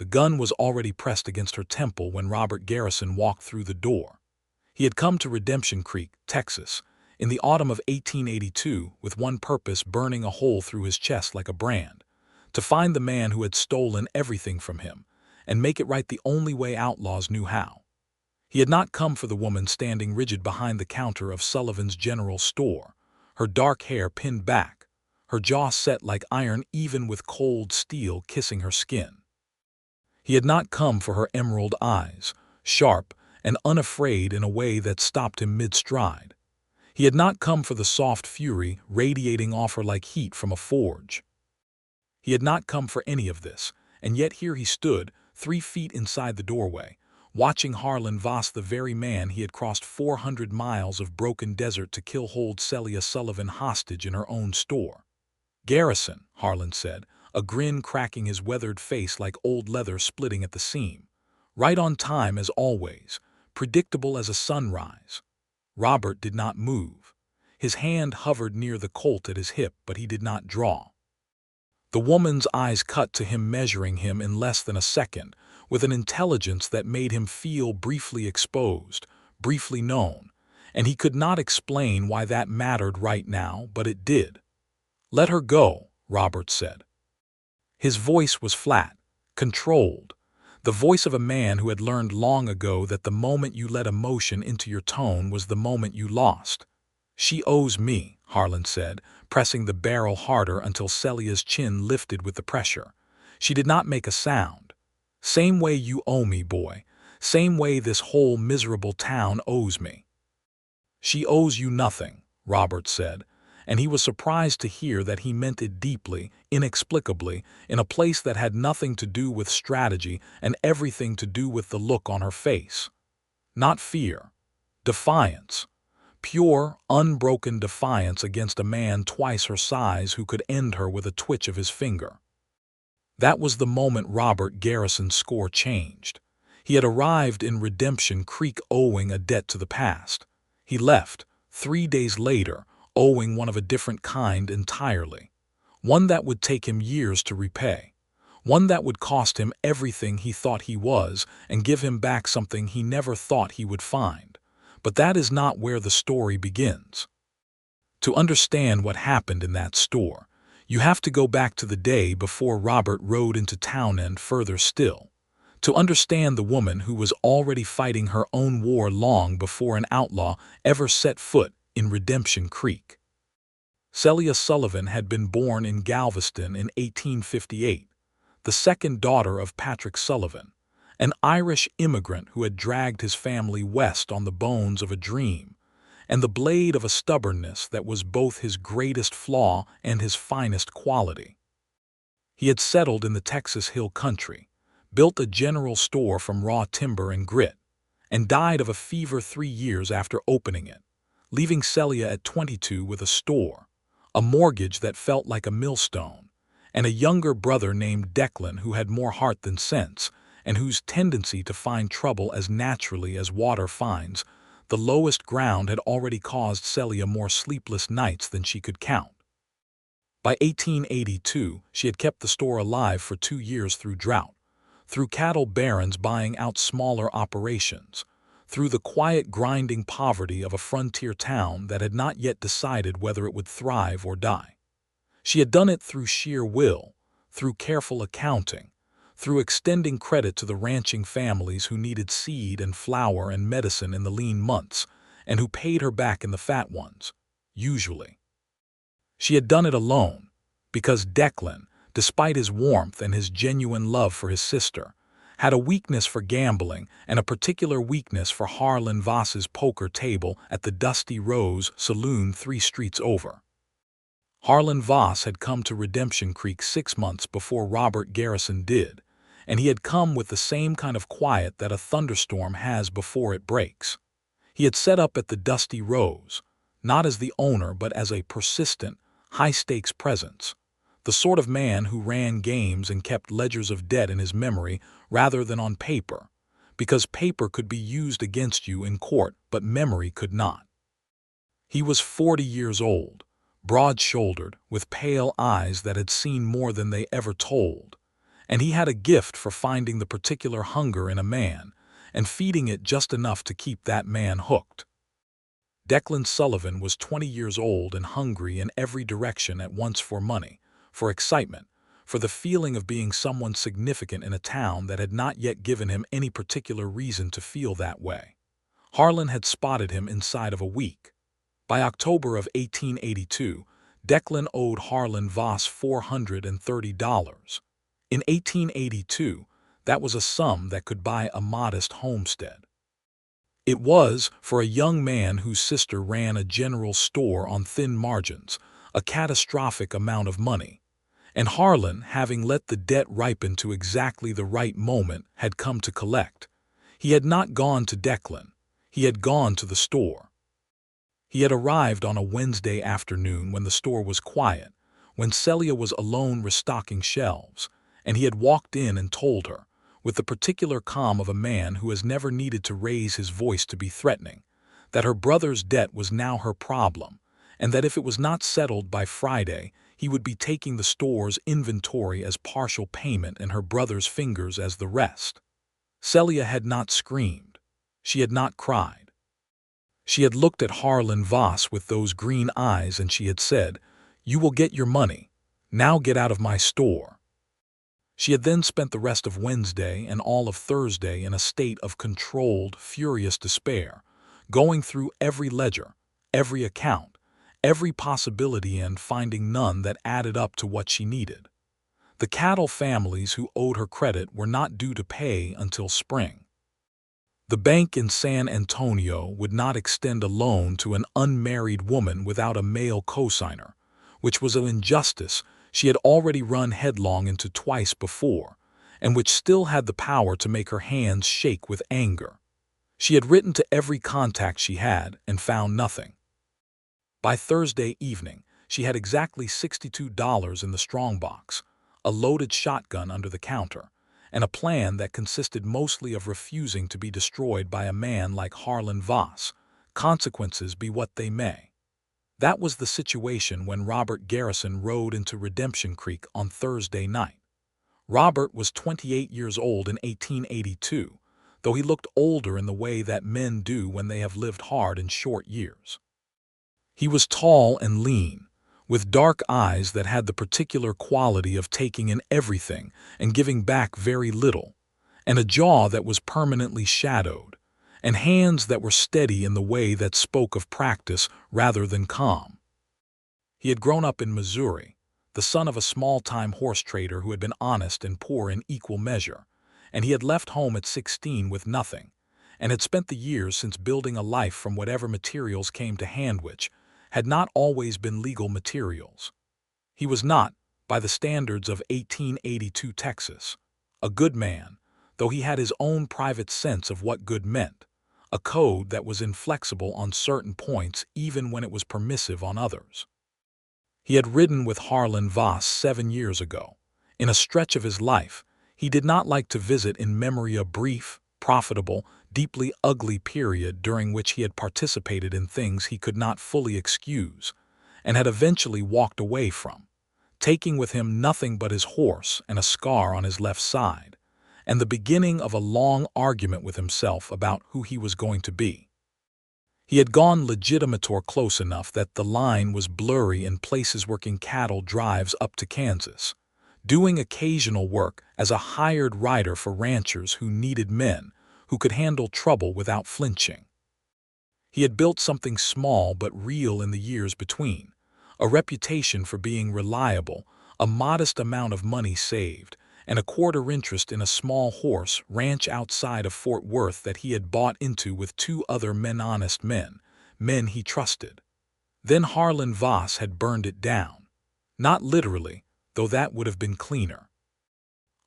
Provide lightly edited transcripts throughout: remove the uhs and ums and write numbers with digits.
The gun was already pressed against her temple when Robert Garrison walked through the door. He had come to Redemption Creek, Texas, in the autumn of 1882 with one purpose burning a hole through his chest like a brand: to find the man who had stolen everything from him and make it right the only way outlaws knew how. He had not come for the woman standing rigid behind the counter of Sullivan's General Store, her dark hair pinned back, her jaw set like iron even with cold steel kissing her skin. He had not come for her emerald eyes, sharp and unafraid in a way that stopped him mid-stride. He had not come for the soft fury radiating off her like heat from a forge. He had not come for any of this, and yet here he stood, 3 feet inside the doorway, watching Harlan Voss, the very man he had crossed 400 miles of broken desert to kill, hold Celia Sullivan hostage in her own store. "Garrison," Harlan said, a grin cracking his weathered face like old leather splitting at the seam. "Right on time as always, predictable as a sunrise." Robert did not move. His hand hovered near the Colt at his hip, but he did not draw. The woman's eyes cut to him, measuring him in less than a second, with an intelligence that made him feel briefly exposed, briefly known, and he could not explain why that mattered right now, but it did. "Let her go," Robert said. His voice was flat, controlled, the voice of a man who had learned long ago that the moment you let emotion into your tone was the moment you lost. "She owes me," Harlan said, pressing the barrel harder until Celia's chin lifted with the pressure. She did not make a sound. "Same way you owe me, boy. Same way this whole miserable town owes me." "She owes you nothing," Robert said, and he was surprised to hear that he meant it deeply, inexplicably, in a place that had nothing to do with strategy and everything to do with the look on her face. Not fear. Defiance. Pure, unbroken defiance against a man twice her size who could end her with a twitch of his finger. That was the moment Robert Garrison's score changed. He had arrived in Redemption Creek owing a debt to the past. He left, 3 days later, owing one of a different kind entirely. One that would take him years to repay. One that would cost him everything he thought he was and give him back something he never thought he would find. But that is not where the story begins. To understand what happened in that store, you have to go back to the day before Robert rode into town and further still. To understand the woman who was already fighting her own war long before an outlaw ever set foot in Redemption Creek. Celia Sullivan had been born in Galveston in 1858, the second daughter of Patrick Sullivan, an Irish immigrant who had dragged his family west on the bones of a dream and the blade of a stubbornness that was both his greatest flaw and his finest quality. He had settled in the Texas Hill Country, built a general store from raw timber and grit, and died of a fever 3 years after opening it, leaving Celia at 22 with a store, a mortgage that felt like a millstone, and a younger brother named Declan who had more heart than sense and whose tendency to find trouble as naturally as water finds the lowest ground had already caused Celia more sleepless nights than she could count. By 1882, she had kept the store alive for 2 years through drought, through cattle barons buying out smaller operations, through the quiet grinding poverty of a frontier town that had not yet decided whether it would thrive or die. She had done it through sheer will, through careful accounting, through extending credit to the ranching families who needed seed and flour and medicine in the lean months, and who paid her back in the fat ones, usually. She had done it alone, because Declan, despite his warmth and his genuine love for his sister, had a weakness for gambling and a particular weakness for Harlan Voss's poker table at the Dusty Rose Saloon 3 streets over. Harlan Voss had come to Redemption Creek 6 months before Robert Garrison did, and he had come with the same kind of quiet that a thunderstorm has before it breaks. He had set up at the Dusty Rose, not as the owner but as a persistent, high-stakes presence, the sort of man who ran games and kept ledgers of debt in his memory rather than on paper, because paper could be used against you in court but memory could not. He was 40 years old, broad-shouldered, with pale eyes that had seen more than they ever told, and he had a gift for finding the particular hunger in a man and feeding it just enough to keep that man hooked. Declan Sullivan was 20 years old and hungry in every direction at once for money, for excitement, for the feeling of being someone significant in a town that had not yet given him any particular reason to feel that way. Harlan had spotted him inside of a week. By October of 1882, Declan owed Harlan Voss $430. In 1882, that was a sum that could buy a modest homestead. It was, for a young man whose sister ran a general store on thin margins, a catastrophic amount of money. And Harlan, having let the debt ripen to exactly the right moment, had come to collect. He had not gone to Declan. He had gone to the store. He had arrived on a Wednesday afternoon when the store was quiet, when Celia was alone restocking shelves, and he had walked in and told her, with the particular calm of a man who has never needed to raise his voice to be threatening, that her brother's debt was now her problem, and that if it was not settled by Friday, he would be taking the store's inventory as partial payment and her brother's fingers as the rest. Celia had not screamed. She had not cried. She had looked at Harlan Voss with those green eyes and she had said, "You will get your money. Now get out of my store." She had then spent the rest of Wednesday and all of Thursday in a state of controlled, furious despair, going through every ledger, every account, every possibility and finding none that added up to what she needed. The cattle families who owed her credit were not due to pay until spring. The bank in San Antonio would not extend a loan to an unmarried woman without a male cosigner, which was an injustice she had already run headlong into twice before, and which still had the power to make her hands shake with anger. She had written to every contact she had and found nothing. By Thursday evening, she had exactly $62 in the strongbox, a loaded shotgun under the counter, and a plan that consisted mostly of refusing to be destroyed by a man like Harlan Voss, consequences be what they may. That was the situation when Robert Garrison rode into Redemption Creek on Thursday night. Robert was 28 years old in 1882, though he looked older in the way that men do when they have lived hard in short years. He was tall and lean, with dark eyes that had the particular quality of taking in everything and giving back very little, and a jaw that was permanently shadowed, and hands that were steady in the way that spoke of practice rather than calm. He had grown up in Missouri, the son of a small-time horse trader who had been honest and poor in equal measure, and he had left home at 16 with nothing, and had spent the years since building a life from whatever materials came to hand which had not always been legal materials. He was not, by the standards of 1882 Texas, a good man, though he had his own private sense of what good meant, a code that was inflexible on certain points even when it was permissive on others. He had ridden with Harlan Voss 7 years ago. In a stretch of his life, he did not like to visit in memory a brief, profitable, deeply ugly period during which he had participated in things he could not fully excuse, and had eventually walked away from, taking with him nothing but his horse and a scar on his left side, and the beginning of a long argument with himself about who he was going to be. He had gone legitimator close enough that the line was blurry in places working cattle drives up to Kansas, doing occasional work as a hired rider for ranchers who needed men who could handle trouble without flinching. He had built something small but real in the years between, a reputation for being reliable, a modest amount of money saved, and a quarter interest in a small horse ranch outside of Fort Worth that he had bought into with 2 other honest men he trusted. Then Harlan Voss had burned it down. Not literally, though that would have been cleaner.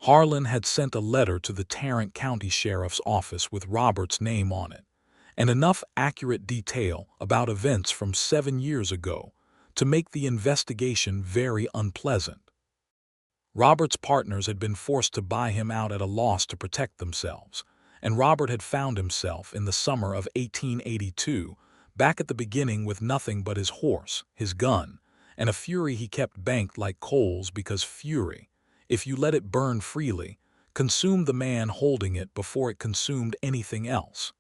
Harlan had sent a letter to the Tarrant County Sheriff's Office with Robert's name on it, and enough accurate detail about events from 7 years ago to make the investigation very unpleasant. Robert's partners had been forced to buy him out at a loss to protect themselves, and Robert had found himself in the summer of 1882 back at the beginning with nothing but his horse, his gun, and a fury he kept banked like coals because fury, If you let it burn freely, consume the man holding it before it consumed anything else.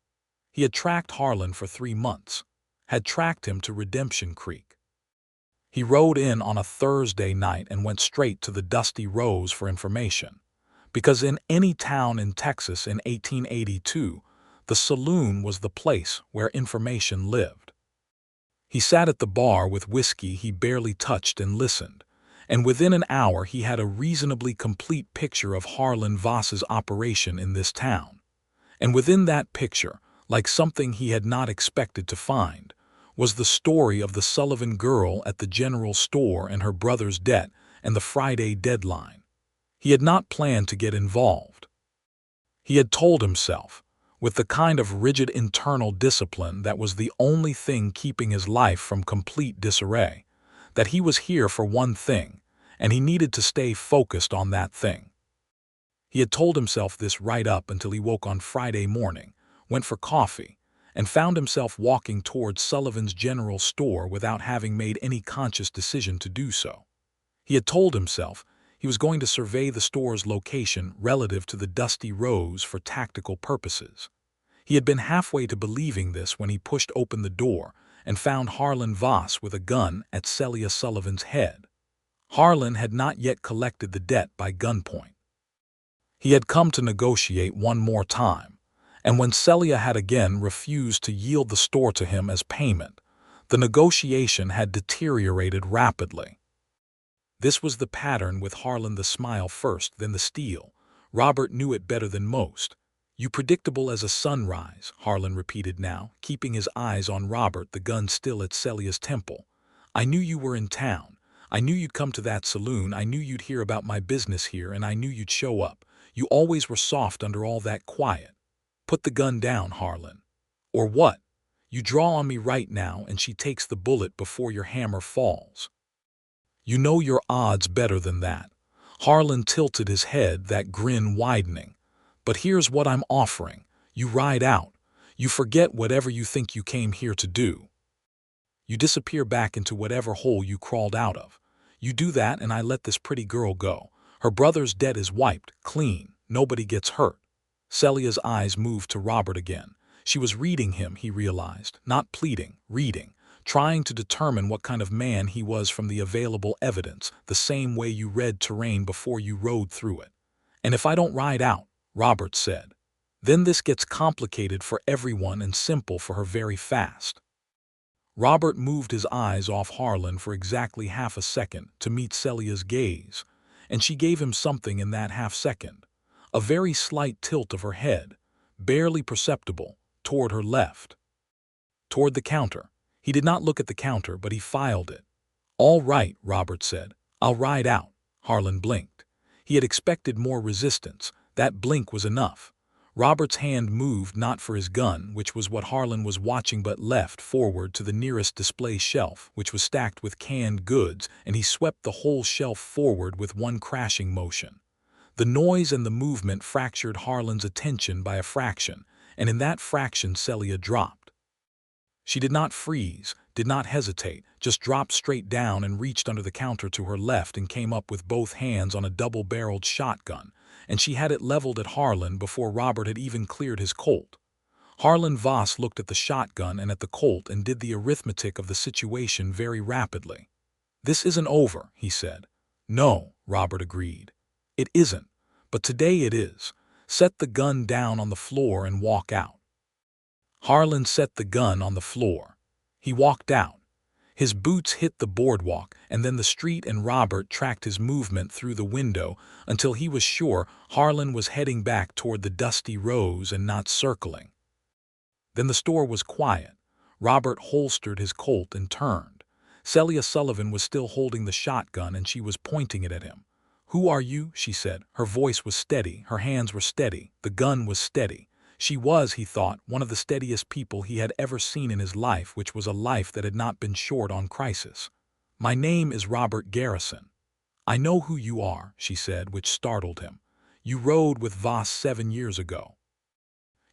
He had tracked Harlan for 3 months, had tracked him to Redemption Creek. He rode in on a Thursday night and went straight to the Dusty Rose for information, because in any town in Texas in 1882, the saloon was the place where information lived. He sat at the bar with whiskey he barely touched and listened, and within an hour he had a reasonably complete picture of Harlan Voss's operation in this town. And within that picture, like something he had not expected to find, was the story of the Sullivan girl at the general store and her brother's debt and the Friday deadline. He had not planned to get involved. He had told himself, with the kind of rigid internal discipline that was the only thing keeping his life from complete disarray, that he was here for one thing, and he needed to stay focused on that thing. He had told himself this right up until he woke on Friday morning, went for coffee, and found himself walking towards Sullivan's general store without having made any conscious decision to do so. He had told himself he was going to survey the store's location relative to the Dusty Rose for tactical purposes. He had been halfway to believing this when he pushed open the door and found Harlan Voss with a gun at Celia Sullivan's head. Harlan had not yet collected the debt by gunpoint. He had come to negotiate one more time, and when Celia had again refused to yield the store to him as payment, the negotiation had deteriorated rapidly. This was the pattern with Harlan: the smile first, then the steel. Robert knew it better than most. "You predictable as a sunrise," Harlan repeated now, keeping his eyes on Robert, the gun still at Celia's temple. "I knew you were in town. I knew you'd come to that saloon. I knew you'd hear about my business here, and I knew you'd show up. You always were soft under all that quiet. Put the gun down, Harlan. Or what? You draw on me right now, and she takes the bullet before your hammer falls. You know your odds better than that." Harlan tilted his head, that grin widening. "But here's what I'm offering. You ride out. You forget whatever you think you came here to do. You disappear back into whatever hole you crawled out of. You do that, and I let this pretty girl go. Her brother's debt is wiped, clean. Nobody gets hurt." Celia's eyes moved to Robert again. She was reading him, he realized, not pleading, reading, trying to determine what kind of man he was from the available evidence, the same way you read terrain before you rode through it. "And if I don't ride out," Robert said, "then this gets complicated for everyone and simple for her very fast." Robert moved his eyes off Harlan for exactly half a second to meet Celia's gaze, and she gave him something in that half second, a very slight tilt of her head, barely perceptible, toward her left. Toward the counter. He did not look at the counter, but he filed it. "All right," Robert said. "I'll ride out." Harlan blinked. He had expected more resistance. That blink was enough. Robert's hand moved not for his gun, which was what Harlan was watching, but left forward to the nearest display shelf, which was stacked with canned goods, and he swept the whole shelf forward with one crashing motion. The noise and the movement fractured Harlan's attention by a fraction, and in that fraction Celia dropped. She did not freeze, did not hesitate, just dropped straight down and reached under the counter to her left and came up with both hands on a double-barreled shotgun, and she had it leveled at Harlan before Robert had even cleared his Colt. Harlan Voss looked at the shotgun and at the Colt and did the arithmetic of the situation very rapidly. "This isn't over," he said. "No," Robert agreed. "It isn't, but today it is. Set the gun down on the floor and walk out." Harlan set the gun on the floor. He walked out. His boots hit the boardwalk and then the street, and Robert tracked his movement through the window until he was sure Harlan was heading back toward the Dusty Rose and not circling. Then the store was quiet. Robert holstered his Colt and turned. Celia Sullivan was still holding the shotgun, and she was pointing it at him. "Who are you?" she said. Her voice was steady, her hands were steady, the gun was steady. She was, he thought, one of the steadiest people he had ever seen in his life, which was a life that had not been short on crisis. "My name is Robert Garrison." "I know who you are," she said, which startled him. "You rode with Voss 7 years ago.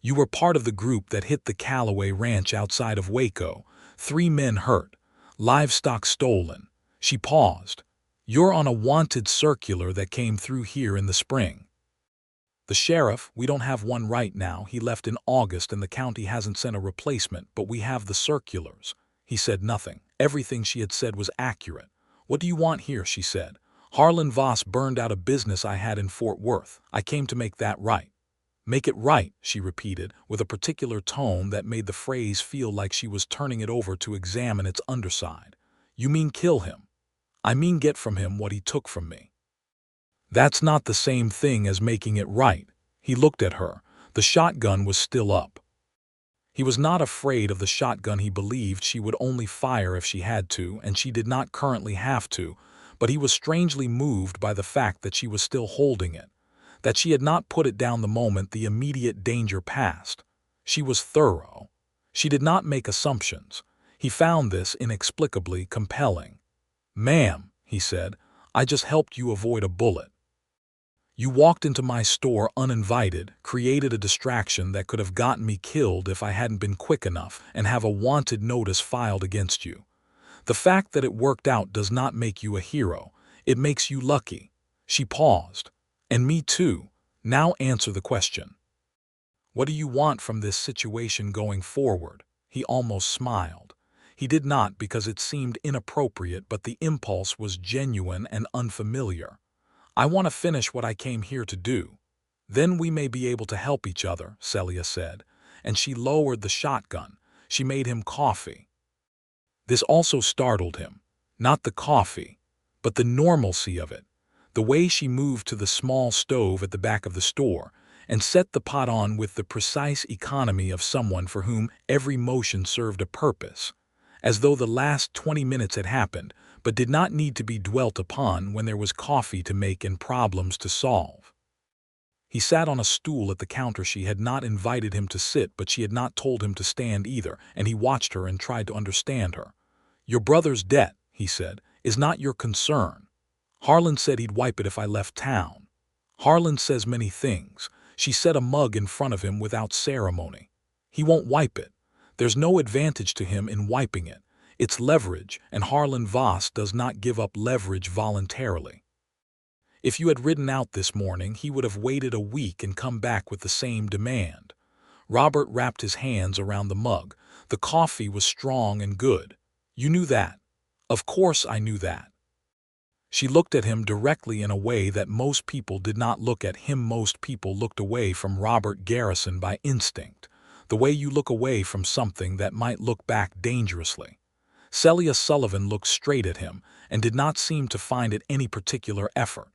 You were part of the group that hit the Callaway Ranch outside of Waco. 3 men hurt. Livestock stolen." She paused. You're on a wanted circular that came through here in the spring. The sheriff, we don't have one right now. He left in August and the county hasn't sent a replacement, but we have the circulars. He said nothing. Everything she had said was accurate. What do you want here, she said. Harlan Voss burned out a business I had in Fort Worth. I came to make that right. Make it right, she repeated, with a particular tone that made the phrase feel like she was turning it over to examine its underside. You mean kill him? I mean get from him what he took from me. That's not the same thing as making it right. He looked at her. The shotgun was still up. He was not afraid of the shotgun. He believed she would only fire if she had to, and she did not currently have to, but he was strangely moved by the fact that she was still holding it, that she had not put it down the moment the immediate danger passed. She was thorough. She did not make assumptions. He found this inexplicably compelling. Ma'am, he said, I just helped you avoid a bullet. You walked into my store uninvited, created a distraction that could have gotten me killed if I hadn't been quick enough, and have a wanted notice filed against you. The fact that it worked out does not make you a hero. It makes you lucky. She paused. And me too. Now answer the question. What do you want from this situation going forward? He almost smiled. He did not because it seemed inappropriate, but the impulse was genuine and unfamiliar. I want to finish what I came here to do. Then we may be able to help each other, Celia said, and she lowered the shotgun. She made him coffee. This also startled him. Not the coffee, but the normalcy of it. The way she moved to the small stove at the back of the store and set the pot on with the precise economy of someone for whom every motion served a purpose, as though the last 20 minutes had happened, but did not need to be dwelt upon when there was coffee to make and problems to solve. He sat on a stool at the counter. She had not invited him to sit, but she had not told him to stand either, and he watched her and tried to understand her. Your brother's debt, he said, is not your concern. Harlan said he'd wipe it if I left town. Harlan says many things. She set a mug in front of him without ceremony. He won't wipe it. There's no advantage to him in wiping it. It's leverage, and Harlan Voss does not give up leverage voluntarily. If you had ridden out this morning, he would have waited a week and come back with the same demand. Robert wrapped his hands around the mug. The coffee was strong and good. You knew that. Of course I knew that. She looked at him directly in a way that most people did not look at him. Most people looked away from Robert Garrison by instinct, the way you look away from something that might look back dangerously. Celia Sullivan looked straight at him and did not seem to find it any particular effort.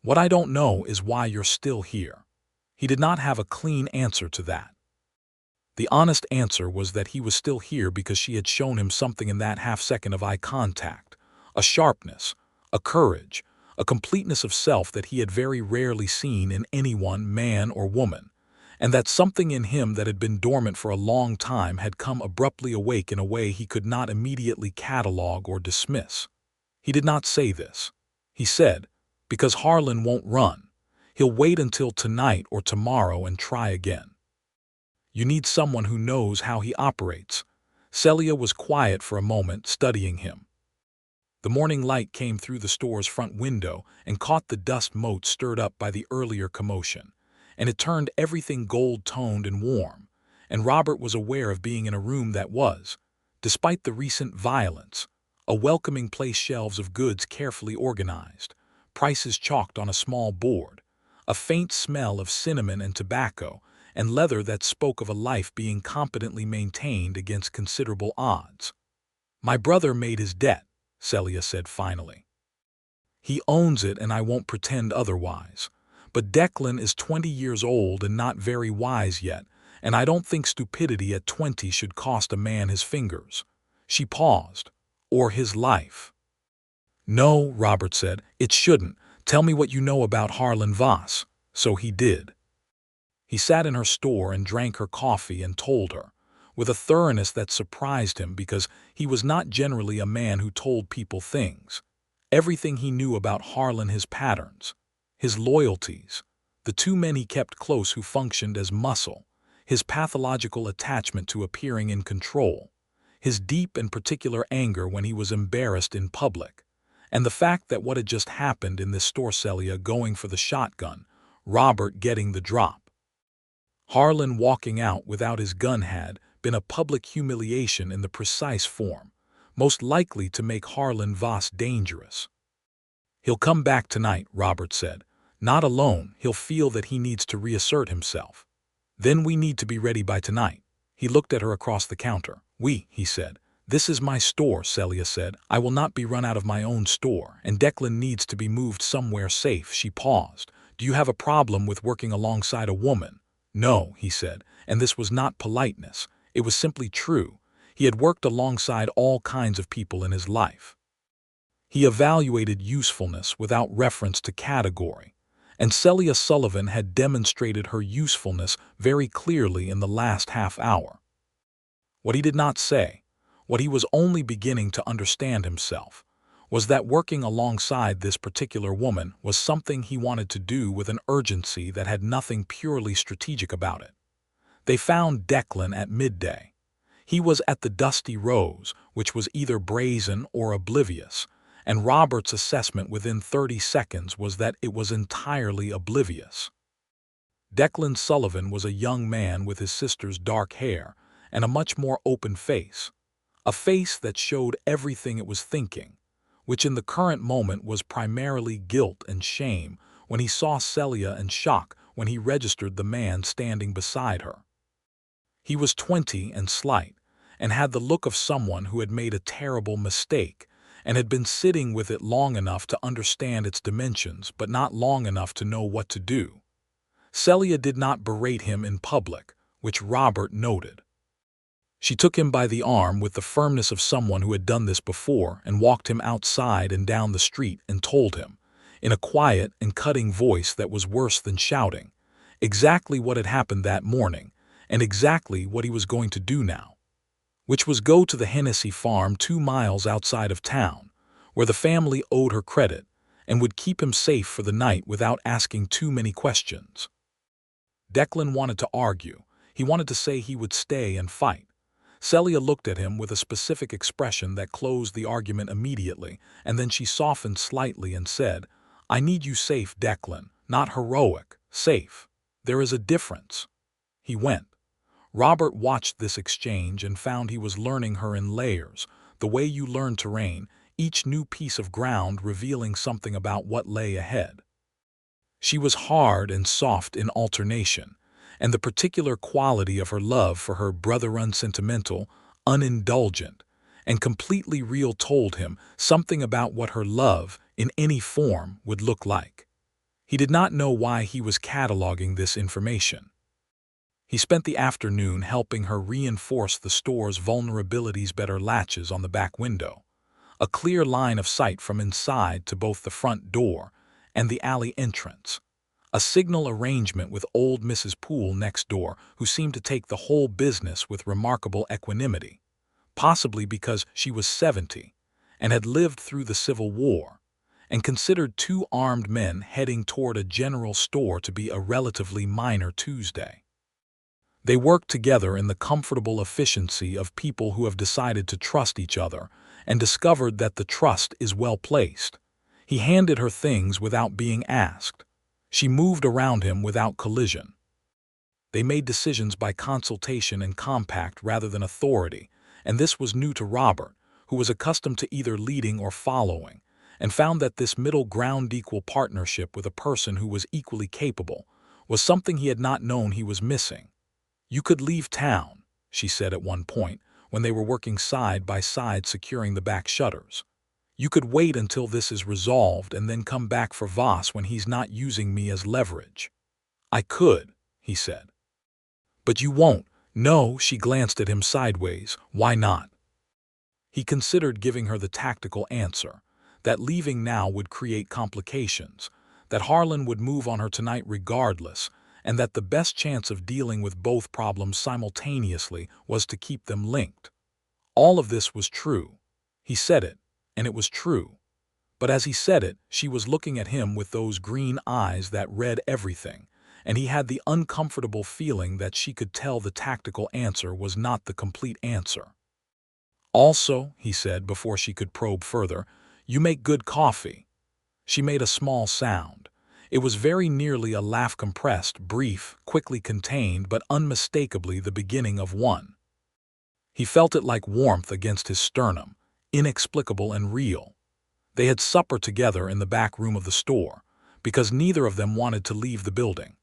What I don't know is why you're still here. He did not have a clean answer to that. The honest answer was that he was still here because she had shown him something in that half-second of eye contact, a sharpness, a courage, a completeness of self that he had very rarely seen in anyone, man or woman, and that something in him that had been dormant for a long time had come abruptly awake in a way he could not immediately catalog or dismiss. He did not say this. He said, because Harlan won't run. He'll wait until tonight or tomorrow and try again. You need someone who knows how he operates. Celia was quiet for a moment, studying him. The morning light came through the store's front window and caught the dust mote stirred up by the earlier commotion, and it turned everything gold-toned and warm, and Robert was aware of being in a room that was, despite the recent violence, a welcoming place. Shelves of goods carefully organized, prices chalked on a small board, a faint smell of cinnamon and tobacco, and leather that spoke of a life being competently maintained against considerable odds. My brother made his debt, Celia said finally. He owns it, and I won't pretend otherwise. But Declan is 20 years old and not very wise yet, and I don't think stupidity at 20 should cost a man his fingers. She paused. Or his life. No, Robert said, it shouldn't. Tell me what you know about Harlan Voss. So he did. He sat in her store and drank her coffee and told her, with a thoroughness that surprised him because he was not generally a man who told people things. Everything he knew about Harlan, his patterns, his loyalties, the two men he kept close who functioned as muscle, his pathological attachment to appearing in control, his deep and particular anger when he was embarrassed in public, And the fact that what had just happened in this store, Celia going for the shotgun, Robert getting the drop, Harlan walking out without his gun had been a public humiliation in the precise form, most likely to make Harlan Voss dangerous. "He'll come back tonight," Robert said. "Not alone, he'll feel that he needs to reassert himself. Then we need to be ready by tonight." He looked at her across the counter. "We," he said. "This is my store," Celia said. "I will not be run out of my own store, and Declan needs to be moved somewhere safe." She paused. "Do you have a problem with working alongside a woman?" "No," he said, and this was not politeness. It was simply true. He had worked alongside all kinds of people in his life. He evaluated usefulness without reference to category, and Celia Sullivan had demonstrated her usefulness very clearly in the last half hour. What he did not say, what he was only beginning to understand himself, was that working alongside this particular woman was something he wanted to do with an urgency that had nothing purely strategic about it. They found Declan at midday. He was at the Dusty Rose, which was either brazen or oblivious, and Robert's assessment within 30 seconds was that it was entirely oblivious. Declan Sullivan was a young man with his sister's dark hair and a much more open face, a face that showed everything it was thinking, which in the current moment was primarily guilt and shame when he saw Celia, and shock when he registered the man standing beside her. He was 20 and slight, and had the look of someone who had made a terrible mistake and had been sitting with it long enough to understand its dimensions but not long enough to know what to do. Celia did not berate him in public, which Robert noted. She took him by the arm with the firmness of someone who had done this before and walked him outside and down the street and told him, in a quiet and cutting voice that was worse than shouting, exactly what had happened that morning and exactly what he was going to do now, which was go to the Hennessy farm 2 miles outside of town, where the family owed her credit, and would keep him safe for the night without asking too many questions. Declan wanted to argue. He wanted to say he would stay and fight. Celia looked at him with a specific expression that closed the argument immediately, and then she softened slightly and said, "I need you safe, Declan, not heroic, safe. There is a difference." He went. Robert watched this exchange and found he was learning her in layers, the way you learn terrain, each new piece of ground revealing something about what lay ahead. She was hard and soft in alternation, and the particular quality of her love for her brother, unsentimental, unindulgent, and completely real, told him something about what her love, in any form, would look like. He did not know why he was cataloging this information. He spent the afternoon helping her reinforce the store's vulnerabilities, better latches on the back window, a clear line of sight from inside to both the front door and the alley entrance, a signal arrangement with old Mrs. Poole next door, who seemed to take the whole business with remarkable equanimity, possibly because she was 70 and had lived through the Civil War, and considered 2 armed men heading toward a general store to be a relatively minor Tuesday. They worked together in the comfortable efficiency of people who have decided to trust each other and discovered that the trust is well placed. He handed her things without being asked. She moved around him without collision. They made decisions by consultation and compact rather than authority, and this was new to Robert, who was accustomed to either leading or following, and found that this middle ground, equal partnership with a person who was equally capable, was something he had not known he was missing. "You could leave town," she said at one point, when they were working side by side securing the back shutters. "You could wait until this is resolved and then come back for Voss when he's not using me as leverage." "I could," he said. "But you won't." "No," she glanced at him sideways. "Why not?" He considered giving her the tactical answer, that leaving now would create complications, that Harlan would move on her tonight regardless, and that the best chance of dealing with both problems simultaneously was to keep them linked. All of this was true. He said it, and it was true. But as he said it, she was looking at him with those green eyes that read everything, and he had the uncomfortable feeling that she could tell the tactical answer was not the complete answer. "Also," he said before she could probe further, You make good coffee." She made a small sound. It was very nearly a laugh, compressed, brief, quickly contained, but unmistakably the beginning of one. He felt it like warmth against his sternum, inexplicable and real. They had supper together in the back room of the store, because neither of them wanted to leave the building.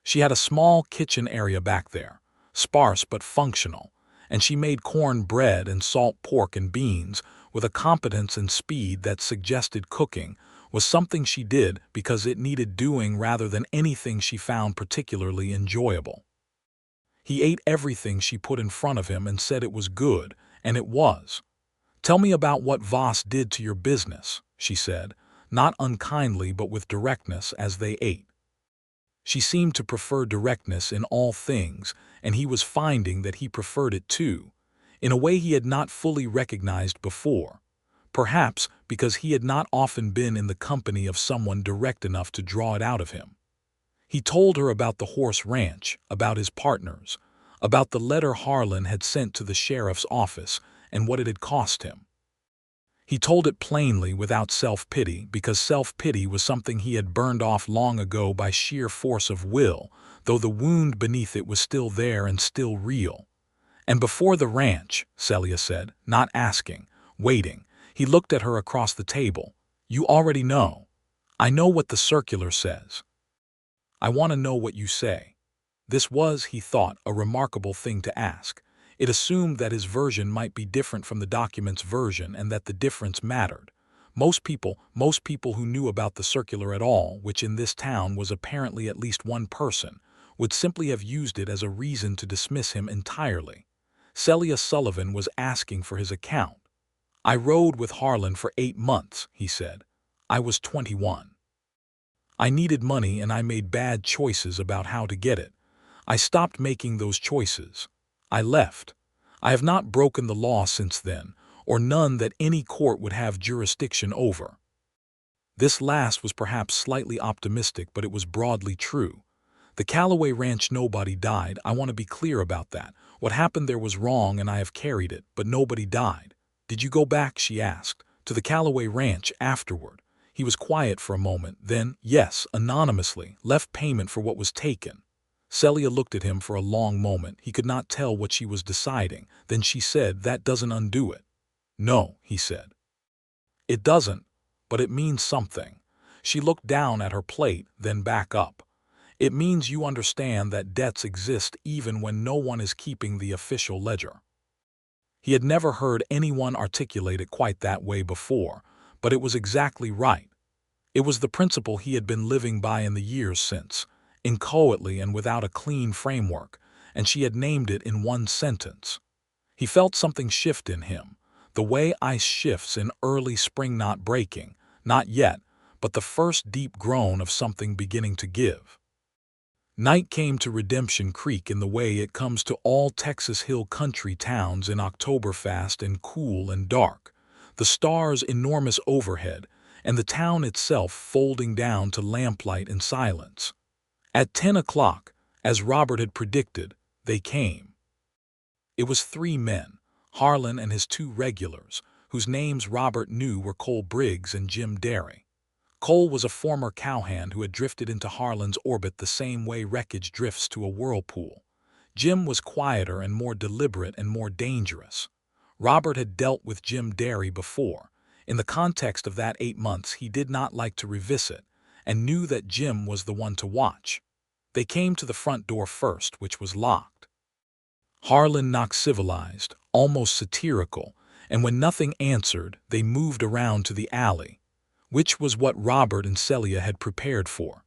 She had a small kitchen area back there, sparse but functional, and she made corn bread and salt pork and beans with a competence and speed that suggested cooking was something she did because it needed doing rather than anything she found particularly enjoyable. He ate everything she put in front of him and said it was good, and it was. "Tell me about what Voss did to your business," she said, not unkindly but with directness as they ate. She seemed to prefer directness in all things, and he was finding that he preferred it too, in a way he had not fully recognized before, perhaps because he had not often been in the company of someone direct enough to draw it out of him. He told her about the horse ranch, about his partners, about the letter Harlan had sent to the sheriff's office and what it had cost him. He told it plainly without self-pity, because self-pity was something he had burned off long ago by sheer force of will, though the wound beneath it was still there and still real. "And before the ranch," Celia said, not asking, waiting. He looked at her across the table. "You already know. I know what the circular says. I want to know what you say." This was, he thought, a remarkable thing to ask. It assumed that his version might be different from the document's version and that the difference mattered. Most people who knew about the circular at all, which in this town was apparently at least one person, would simply have used it as a reason to dismiss him entirely. Celia Sullivan was asking for his account. "I rode with Harlan for 8 months, he said. "I was 21. I needed money and I made bad choices about how to get it. I stopped making those choices. I left. I have not broken the law since then, or none that any court would have jurisdiction over." This last was perhaps slightly optimistic, but it was broadly true. The Callaway Ranch, nobody died. I want to be clear about that. What happened there was wrong and I have carried it, but nobody died. "Did you go back," she asked, "to the Callaway Ranch afterward?" He was quiet for a moment, then, "Yes, anonymously, left payment for what was taken." Celia looked at him for a long moment. He could not tell what she was deciding. Then she said, "That doesn't undo it." "No," he said. "It doesn't, but it means something." She looked down at her plate, then back up. "It means you understand that debts exist even when no one is keeping the official ledger." He had never heard anyone articulate it quite that way before, but it was exactly right. It was the principle he had been living by in the years since, inchoately and without a clean framework, and she had named it in one sentence. He felt something shift in him, the way ice shifts in early spring, not breaking, not yet, but the first deep groan of something beginning to give. Night came to Redemption Creek in the way it comes to all Texas hill country towns in Oktoberfest, and cool and dark, the stars enormous overhead, and the town itself folding down to lamplight and silence. At 10 o'clock, as Robert had predicted, they came. It was 3 men, Harlan and his 2 regulars, whose names Robert knew were Cole Briggs and Jim Derry. Cole was a former cowhand who had drifted into Harlan's orbit the same way wreckage drifts to a whirlpool. Jim was quieter and more deliberate and more dangerous. Robert had dealt with Jim Derry before. In the context of that 8 months, he did not like to revisit, and knew that Jim was the one to watch. They came to the front door first, which was locked. Harlan knocked, civilized, almost satirical, and when nothing answered, they moved around to the alley, which was what Robert and Celia had prepared for.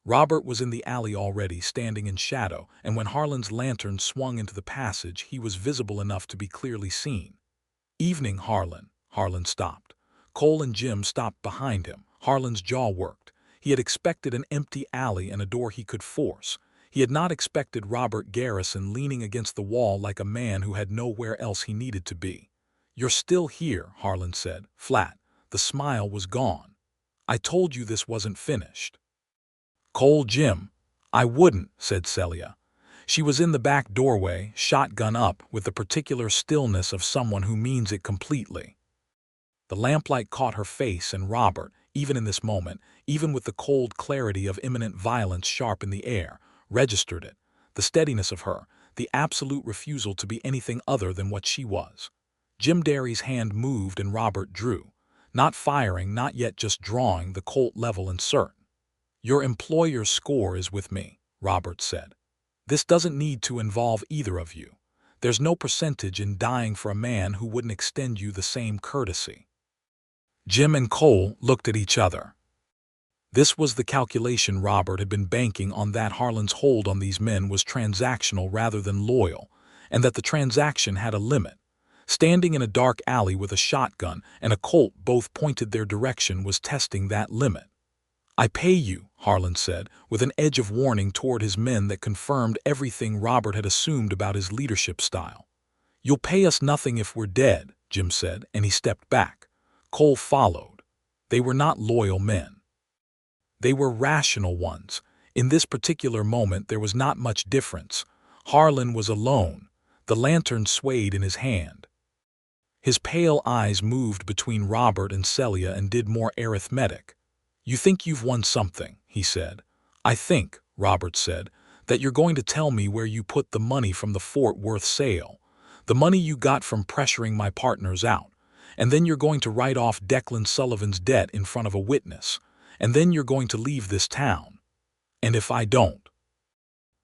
Robert was in the alley already, standing in shadow, and when Harlan's lantern swung into the passage, he was visible enough to be clearly seen. "Evening, Harlan." Harlan stopped. Cole and Jim stopped behind him. Harlan's jaw worked. He had expected an empty alley and a door he could force. He had not expected Robert Garrison leaning against the wall like a man who had nowhere else he needed to be. "You're still here," Harlan said, flat. The smile was gone. "I told you this wasn't finished." "Cole, Jim." "I wouldn't," said Celia. She was in the back doorway, shotgun up, with the particular stillness of someone who means it completely. The lamplight caught her face, and Robert, even in this moment, even with the cold clarity of imminent violence sharp in the air, registered it, the steadiness of her, the absolute refusal to be anything other than what she was. Jim Derry's hand moved and Robert drew, not firing, not yet just drawing, the Colt level and certain. "Your employer's score is with me," Robert said. "This doesn't need to involve either of you. There's no percentage in dying for a man who wouldn't extend you the same courtesy." Jim and Cole looked at each other. This was the calculation Robert had been banking on, that Harlan's hold on these men was transactional rather than loyal, and that the transaction had a limit. Standing in a dark alley with a shotgun and a Colt both pointed their direction was testing that limit. "I pay you," Harlan said, with an edge of warning toward his men that confirmed everything Robert had assumed about his leadership style. "You'll pay us nothing if we're dead," Jim said, and he stepped back. Cole followed. They were not loyal men. They were rational ones. In this particular moment there was not much difference. Harlan was alone. The lantern swayed in his hand. His pale eyes moved between Robert and Celia and did more arithmetic. "You think you've won something," he said. "I think," Robert said, "that you're going to tell me where you put the money from the Fort Worth sale, the money you got from pressuring my partners out, and then you're going to write off Declan Sullivan's debt in front of a witness, and then you're going to leave this town. And if I don't?"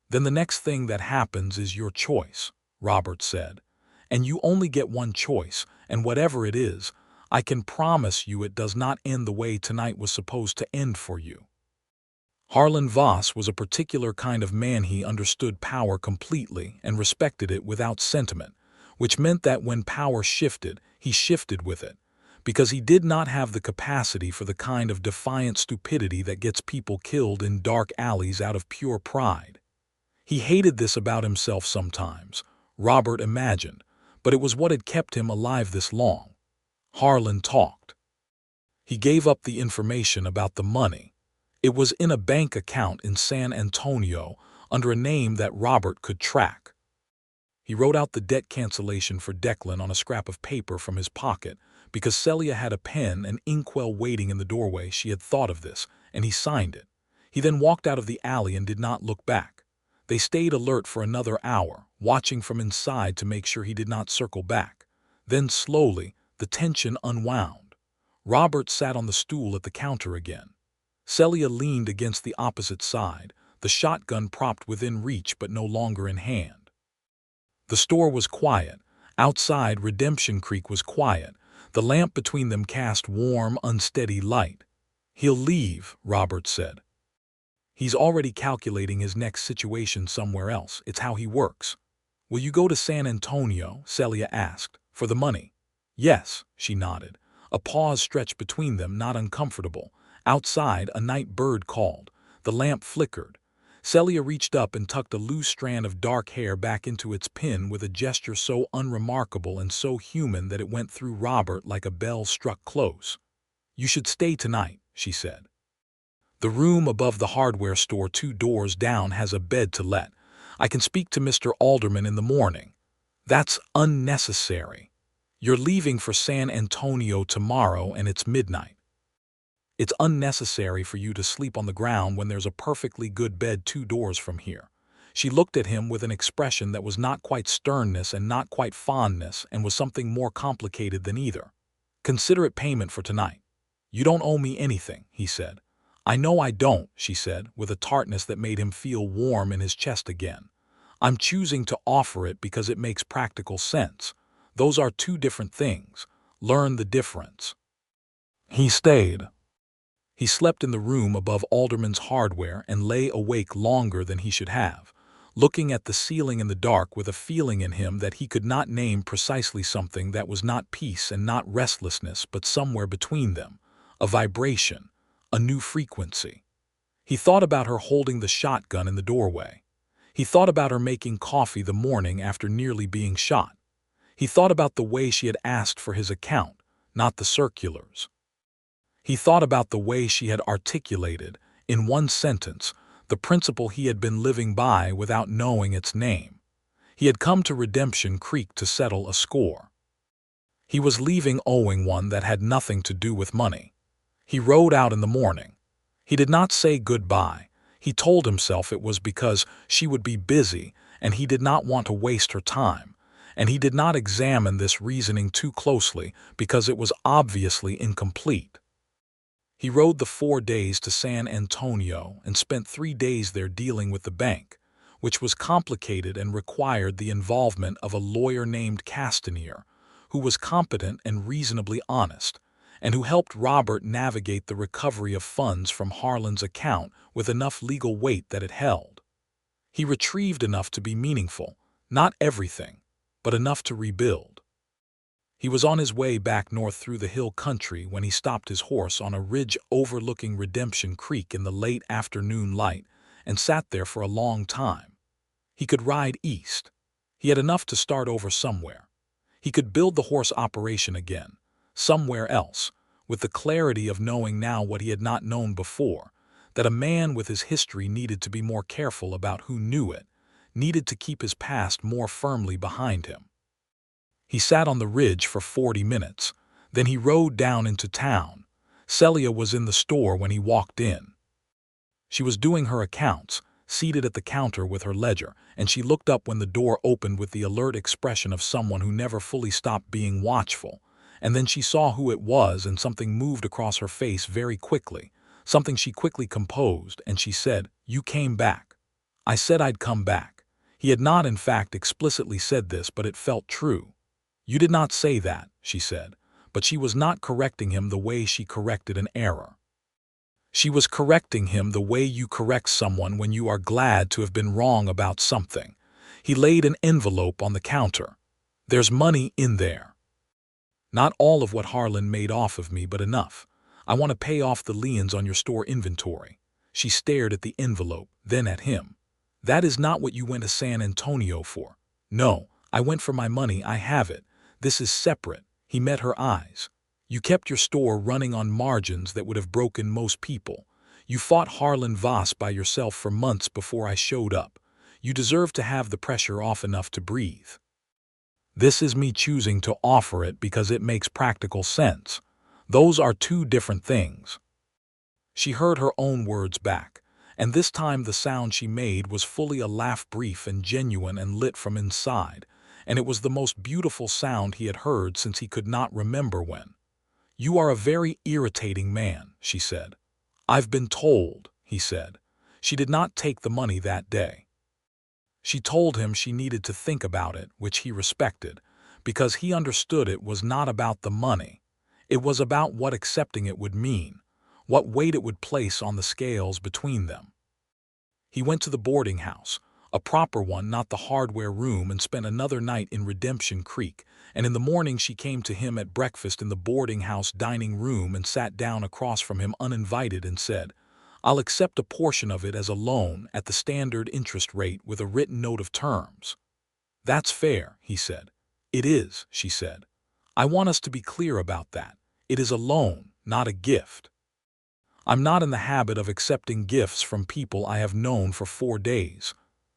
"Then the next thing that happens is your choice," Robert said. "And you only get one choice, and whatever it is, I can promise you it does not end the way tonight was supposed to end for you." Harlan Voss was a particular kind of man. He understood power completely and respected it without sentiment, which meant that when power shifted, he shifted with it, because he did not have the capacity for the kind of defiant stupidity that gets people killed in dark alleys out of pure pride. He hated this about himself sometimes, Robert imagined, but it was what had kept him alive this long. Harlan talked. He gave up the information about the money. It was in a bank account in San Antonio under a name that Robert could track. He wrote out the debt cancellation for Declan on a scrap of paper from his pocket. Because Celia had a pen and inkwell waiting in the doorway, she had thought of this, and he signed it. He then walked out of the alley and did not look back. They stayed alert for another hour, watching from inside to make sure he did not circle back. Then slowly, the tension unwound. Robert sat on the stool at the counter again. Celia leaned against the opposite side, the shotgun propped within reach but no longer in hand. The store was quiet. Outside, Redemption Creek was quiet. The lamp between them cast warm, unsteady light. "He'll leave," Robert said. "He's already calculating his next situation somewhere else. It's how he works." "Will you go to San Antonio?" Celia asked. "For the money?" "Yes," she nodded. A pause stretched between them, not uncomfortable. Outside, a night bird called. The lamp flickered. Celia reached up and tucked a loose strand of dark hair back into its pin with a gesture so unremarkable and so human that it went through Robert like a bell struck close. "You should stay tonight," she said. "The room above the hardware store 2 doors down has a bed to let. I can speak to Mr. Alderman in the morning." "That's unnecessary. You're leaving for San Antonio tomorrow and it's midnight. It's unnecessary for you to sleep on the ground when there's a perfectly good bed 2 doors from here." She looked at him with an expression that was not quite sternness and not quite fondness and was something more complicated than either. "Consider it payment for tonight." "You don't owe me anything," he said. "I know I don't," she said, with a tartness that made him feel warm in his chest again. "I'm choosing to offer it because it makes practical sense. Those are 2 different things. Learn the difference." He stayed. He slept in the room above Alderman's hardware and lay awake longer than he should have, looking at the ceiling in the dark with a feeling in him that he could not name precisely, something that was not peace and not restlessness but somewhere between them, a vibration, a new frequency. He thought about her holding the shotgun in the doorway. He thought about her making coffee the morning after nearly being shot. He thought about the way she had asked for his account, not the circulars. He thought about the way she had articulated, in one sentence, the principle he had been living by without knowing its name. He had come to Redemption Creek to settle a score. He was leaving Owing one that had nothing to do with money. He rode out in the morning. He did not say goodbye. He told himself it was because she would be busy and he did not want to waste her time, and he did not examine this reasoning too closely because it was obviously incomplete. He rode the 4 days to San Antonio and spent 3 days there dealing with the bank, which was complicated and required the involvement of a lawyer named Castanier, who was competent and reasonably honest, and who helped Robert navigate the recovery of funds from Harlan's account with enough legal weight that it held. He retrieved enough to be meaningful, not everything, but enough to rebuild. He was on his way back north through the hill country when he stopped his horse on a ridge overlooking Redemption Creek in the late afternoon light and sat there for a long time. He could ride east. He had enough to start over somewhere. He could build the horse operation again, somewhere else, with the clarity of knowing now what he had not known before, that a man with his history needed to be more careful about who knew it, needed to keep his past more firmly behind him. He sat on the ridge for 40 minutes. Then he rode down into town. Celia was in the store when he walked in. She was doing her accounts, seated at the counter with her ledger, and she looked up when the door opened with the alert expression of someone who never fully stopped being watchful. And then she saw who it was, and something moved across her face very quickly, something she quickly composed, and she said, "You came back." I said I'd come back. He had not in fact explicitly said this, but it felt true. You did not say that, she said, but she was not correcting him the way she corrected an error. She was correcting him the way you correct someone when you are glad to have been wrong about something. He laid an envelope on the counter. There's money in there. Not all of what Harlan made off of me, but enough. I want to pay off the liens on your store inventory. She stared at the envelope, then at him. That is not what you went to San Antonio for. No, I went for my money. I have it. This is separate. He met her eyes. You kept your store running on margins that would have broken most people. You fought Harlan Voss by yourself for months before I showed up. You deserve to have the pressure off enough to breathe. This is me choosing to offer it because it makes practical sense. Those are two different things. She heard her own words back, and this time the sound she made was fully a laugh, brief and genuine and lit from inside, and it was the most beautiful sound he had heard since he could not remember when. You are a very irritating man, she said. I've been told, he said. She did not take the money that day. She told him she needed to think about it, which he respected, because he understood it was not about the money. It was about what accepting it would mean, what weight it would place on the scales between them. He went to the boarding house, a proper one, not the hardware room, and spent another night in Redemption Creek, and in the morning she came to him at breakfast in the boarding house dining room and sat down across from him uninvited and said, I'll accept a portion of it as a loan at the standard interest rate with a written note of terms. That's fair, he said. It is, she said. I want us to be clear about that. It is a loan, not a gift. I'm not in the habit of accepting gifts from people I have known for 4 days.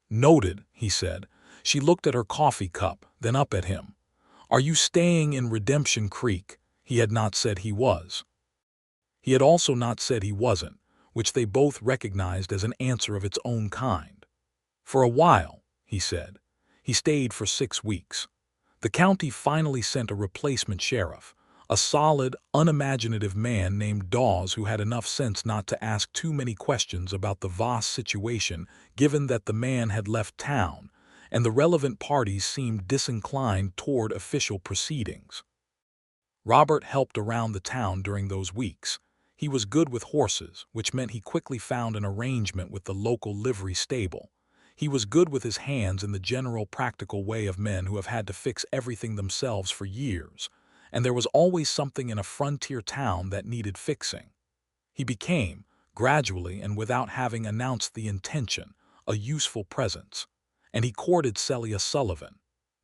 Noted, he said. She looked at her coffee cup, then up at him. Are you staying in Redemption Creek? He had not said he was. He had also not said he wasn't, which they both recognized as an answer of its own kind. For a while, he said. He stayed for 6 weeks. The county finally sent a replacement sheriff, a solid, unimaginative man named Dawes who had enough sense not to ask too many questions about the Voss situation, given that the man had left town, and the relevant parties seemed disinclined toward official proceedings. Robert helped around the town during those weeks. He was good with horses, which meant he quickly found an arrangement with the local livery stable. He was good with his hands in the general practical way of men who have had to fix everything themselves for years, and there was always something in a frontier town that needed fixing. He became, gradually and without having announced the intention, a useful presence, and he courted Celia Sullivan.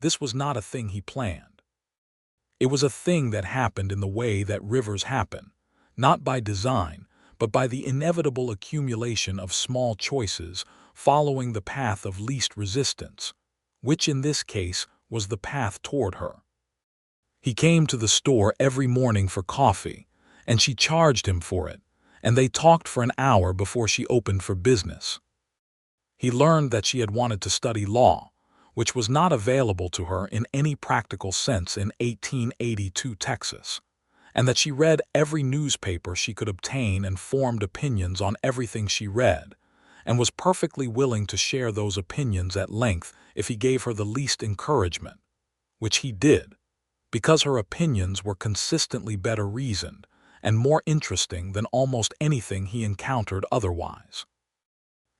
This was not a thing he planned. It was a thing that happened in the way that rivers happen, not by design, but by the inevitable accumulation of small choices following the path of least resistance, which in this case was the path toward her. He came to the store every morning for coffee, and she charged him for it, and they talked for an hour before she opened for business. He learned that she had wanted to study law, which was not available to her in any practical sense in 1882 Texas, and that she read every newspaper she could obtain and formed opinions on everything she read, and was perfectly willing to share those opinions at length if he gave her the least encouragement, which he did, because her opinions were consistently better reasoned and more interesting than almost anything he encountered otherwise.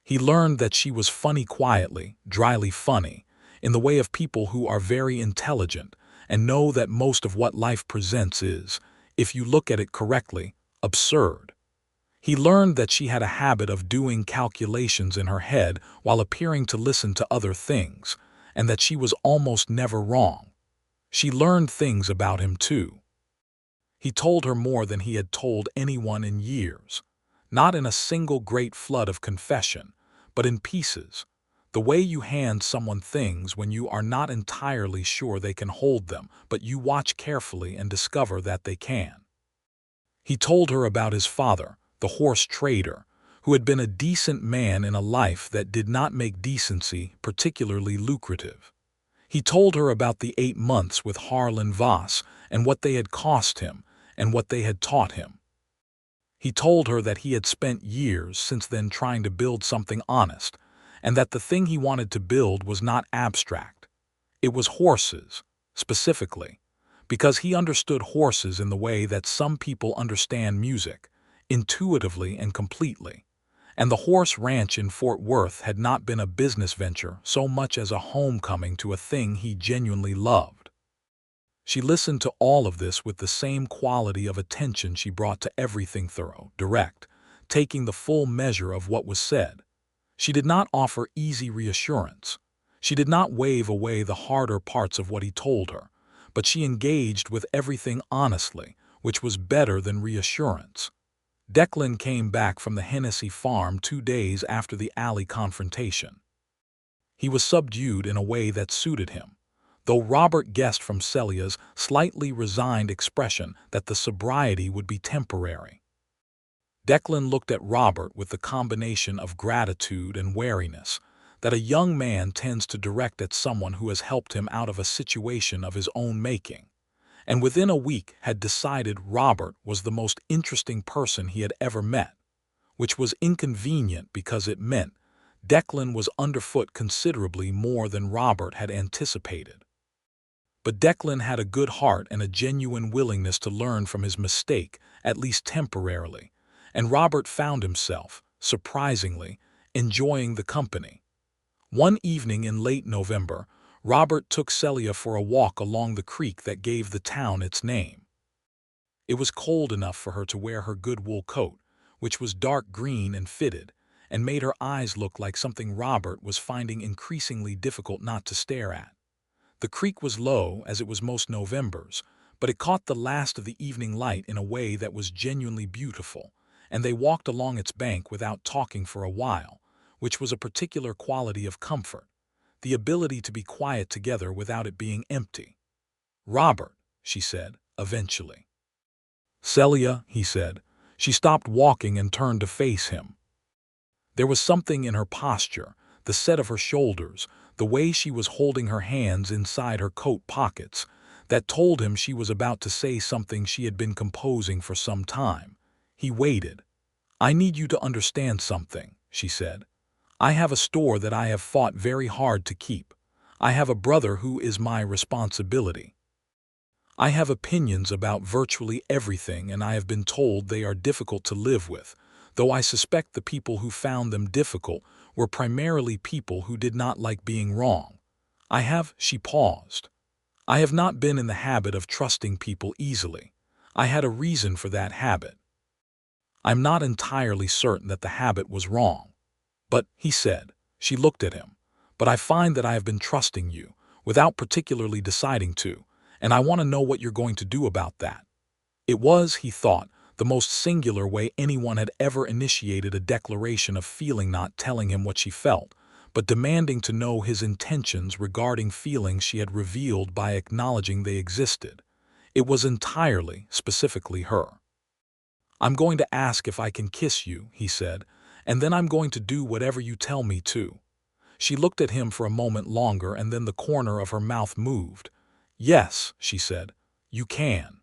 He learned that she was funny quietly, dryly funny, in the way of people who are very intelligent and know that most of what life presents is, if you look at it correctly, absurd. He learned that she had a habit of doing calculations in her head while appearing to listen to other things, and that she was almost never wrong. She learned things about him, too. He told her more than he had told anyone in years, not in a single great flood of confession, but in pieces, the way you hand someone things when you are not entirely sure they can hold them, but you watch carefully and discover that they can. He told her about his father, the horse trader, who had been a decent man in a life that did not make decency particularly lucrative. He told her about the 8 months with Harlan Voss and what they had cost him and what they had taught him. He told her that he had spent years since then trying to build something honest, and that the thing he wanted to build was not abstract. It was horses, specifically, because he understood horses in the way that some people understand music, intuitively and completely. And the horse ranch in Fort Worth had not been a business venture so much as a homecoming to a thing he genuinely loved. She listened to all of this with the same quality of attention she brought to everything thorough, direct, taking the full measure of what was said. She did not offer easy reassurance. She did not wave away the harder parts of what he told her, but she engaged with everything honestly, which was better than reassurance. Declan came back from the Hennessy farm 2 days after the alley confrontation. He was subdued in a way that suited him, though Robert guessed from Celia's slightly resigned expression that the sobriety would be temporary. Declan looked at Robert with the combination of gratitude and wariness that a young man tends to direct at someone who has helped him out of a situation of his own making, and within a week had decided Robert was the most interesting person he had ever met, which was inconvenient because it meant Declan was underfoot considerably more than Robert had anticipated. But Declan had a good heart and a genuine willingness to learn from his mistake, at least temporarily, and Robert found himself, surprisingly, enjoying the company. One evening in late November, Robert took Celia for a walk along the creek that gave the town its name. It was cold enough for her to wear her good wool coat, which was dark green and fitted, and made her eyes look like something Robert was finding increasingly difficult not to stare at. The creek was low, as it was most Novembers, but it caught the last of the evening light in a way that was genuinely beautiful, and they walked along its bank without talking for a while, which was a particular quality of comfort, the ability to be quiet together without it being empty. "Robert," she said, eventually. "Celia," he said. She stopped walking and turned to face him. There was something in her posture, the set of her shoulders, the way she was holding her hands inside her coat pockets, that told him she was about to say something she had been composing for some time. He waited. "I need you to understand something," she said. "I have a store that I have fought very hard to keep. I have a brother who is my responsibility. I have opinions about virtually everything, and I have been told they are difficult to live with, though I suspect the people who found them difficult were primarily people who did not like being wrong. She paused. "I have not been in the habit of trusting people easily. I had a reason for that habit. I'm not entirely certain that the habit was wrong. But," he said, she looked at him, "but I find that I have been trusting you, without particularly deciding to, and I want to know what you're going to do about that." It was, he thought, the most singular way anyone had ever initiated a declaration of feeling, not telling him what she felt, but demanding to know his intentions regarding feelings she had revealed by acknowledging they existed. It was entirely, specifically her. "I'm going to ask if I can kiss you," he said, "and then I'm going to do whatever you tell me to." She looked at him for a moment longer, and then the corner of her mouth moved. "Yes," she said, "you can."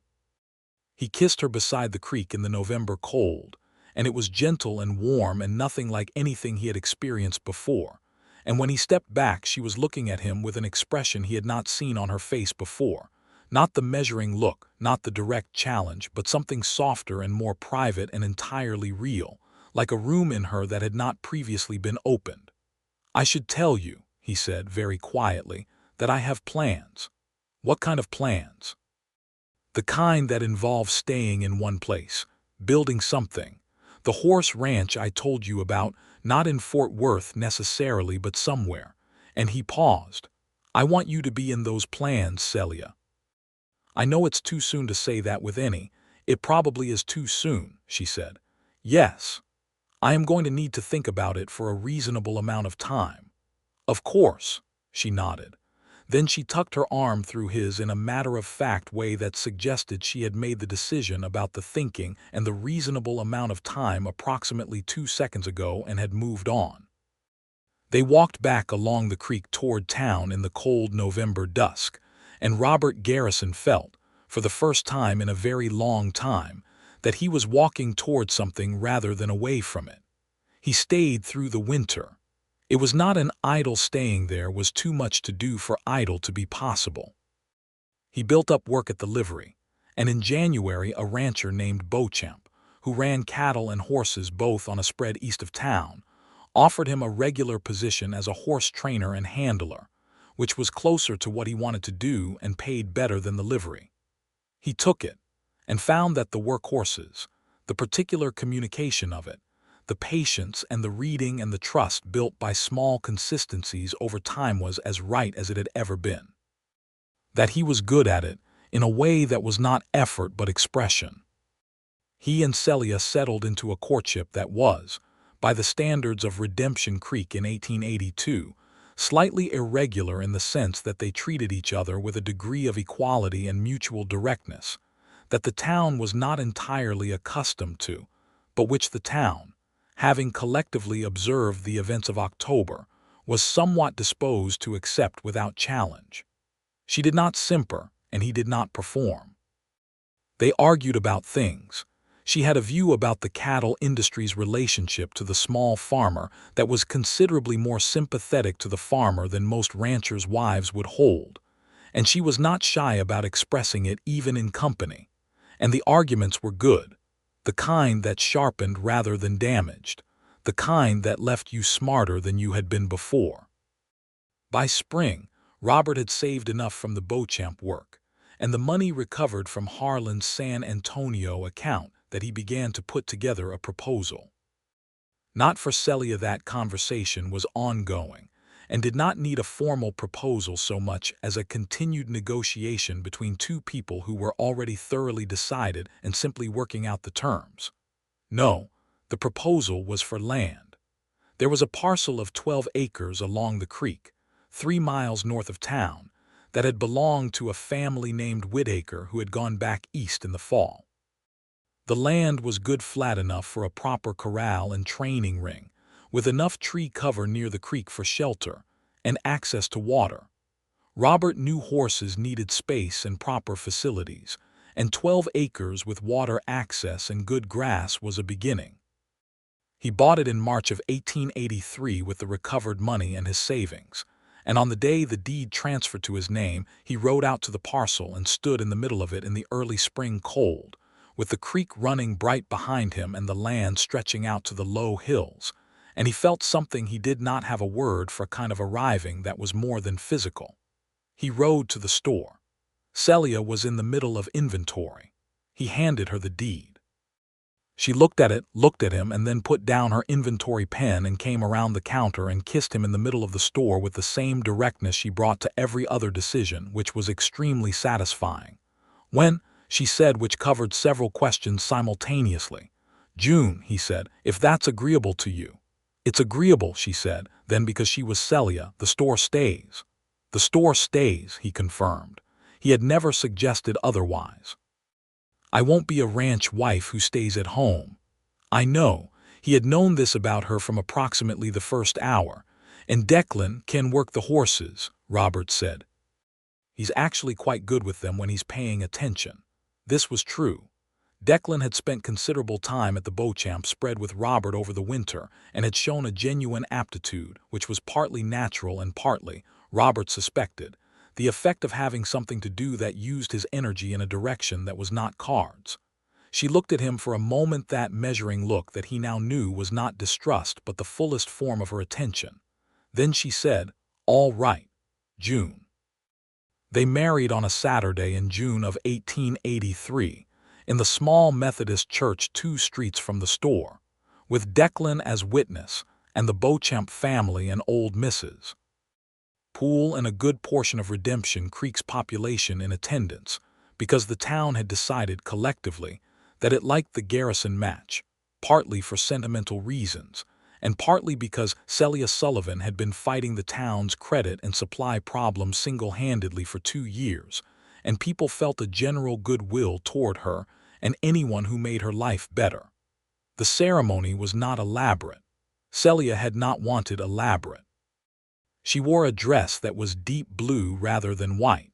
He kissed her beside the creek in the November cold, and it was gentle and warm and nothing like anything he had experienced before. And when he stepped back, she was looking at him with an expression he had not seen on her face before. Not the measuring look, not the direct challenge, but something softer and more private and entirely real, like a room in her that had not previously been opened. "I should tell you," he said very quietly, "that I have plans." "What kind of plans?" "The kind that involve staying in one place, building something. The horse ranch I told you about, not in Fort Worth necessarily, but somewhere." And he paused. "I want you to be in those plans, Celia." "I know it's too soon to say that with any. It probably is too soon," she said. "Yes. I am going to need to think about it for a reasonable amount of time." "Of course," she nodded. Then she tucked her arm through his in a matter-of-fact way that suggested she had made the decision about the thinking and the reasonable amount of time approximately 2 seconds ago and had moved on. They walked back along the creek toward town in the cold November dusk, and Robert Garrison felt, for the first time in a very long time, that he was walking toward something rather than away from it. He stayed through the winter. It was not an idle staying there was too much to do for idle to be possible. He built up work at the livery, and in January a rancher named Beauchamp, who ran cattle and horses both on a spread east of town, offered him a regular position as a horse trainer and handler, which was closer to what he wanted to do and paid better than the livery. He took it, and found that the work horses, the particular communication of it, the patience and the reading and the trust built by small consistencies over time was as right as it had ever been. That he was good at it, in a way that was not effort but expression. He and Celia settled into a courtship that was, by the standards of Redemption Creek in 1882, slightly irregular in the sense that they treated each other with a degree of equality and mutual directness that the town was not entirely accustomed to, but which the town, having collectively observed the events of October, was somewhat disposed to accept without challenge. She did not simper, and he did not perform. They argued about things. She had a view about the cattle industry's relationship to the small farmer that was considerably more sympathetic to the farmer than most ranchers' wives would hold, and she was not shy about expressing it even in company. And the arguments were good, the kind that sharpened rather than damaged, the kind that left you smarter than you had been before. By spring, Robert had saved enough from the Beauchamp work, and the money recovered from Harlan's San Antonio account that he began to put together a proposal. Not for Celia, that conversation was ongoing, and did not need a formal proposal so much as a continued negotiation between two people who were already thoroughly decided and simply working out the terms. No, the proposal was for land. There was a parcel of 12 acres along the creek, 3 miles north of town, that had belonged to a family named Whitaker who had gone back east in the fall. The land was good, flat enough for a proper corral and training ring, with enough tree cover near the creek for shelter and access to water. Robert knew horses needed space and proper facilities, and 12 acres with water access and good grass was a beginning. He bought it in March of 1883 with the recovered money and his savings, and on the day the deed transferred to his name, he rode out to the parcel and stood in the middle of it in the early spring cold, with the creek running bright behind him and the land stretching out to the low hills, and he felt something he did not have a word for, kind of arriving that was more than physical. He rode to the store. Celia was in the middle of inventory. He handed her the deed. She looked at it, looked at him, and then put down her inventory pen and came around the counter and kissed him in the middle of the store with the same directness she brought to every other decision, which was extremely satisfying. "When?" she said, which covered several questions simultaneously. "June," he said, "if that's agreeable to you." "It's agreeable," she said. Then, because she was Celia, "the store stays." "The store stays," he confirmed. He had never suggested otherwise. "I won't be a ranch wife who stays at home." I know. He had known this about her from approximately the first hour. "And Declan can work the horses," Robert said. "He's actually quite good with them when he's paying attention." This was true. Declan had spent considerable time at the Beauchamp spread with Robert over the winter and had shown a genuine aptitude, which was partly natural and partly, Robert suspected, the effect of having something to do that used his energy in a direction that was not cards. She looked at him for a moment, that measuring look that he now knew was not distrust but the fullest form of her attention. Then she said, "All right, June." They married on a Saturday in June of 1883, in the small Methodist church 2 streets from the store, with Declan as witness and the Beauchamp family and old Mrs. Poole and a good portion of Redemption Creek's population in attendance, because the town had decided collectively that it liked the Garrison match, partly for sentimental reasons, and partly because Celia Sullivan had been fighting the town's credit and supply problems single-handedly for 2 years, and people felt a general goodwill toward her and anyone who made her life better. The ceremony was not elaborate. Celia had not wanted elaborate. She wore a dress that was deep blue rather than white,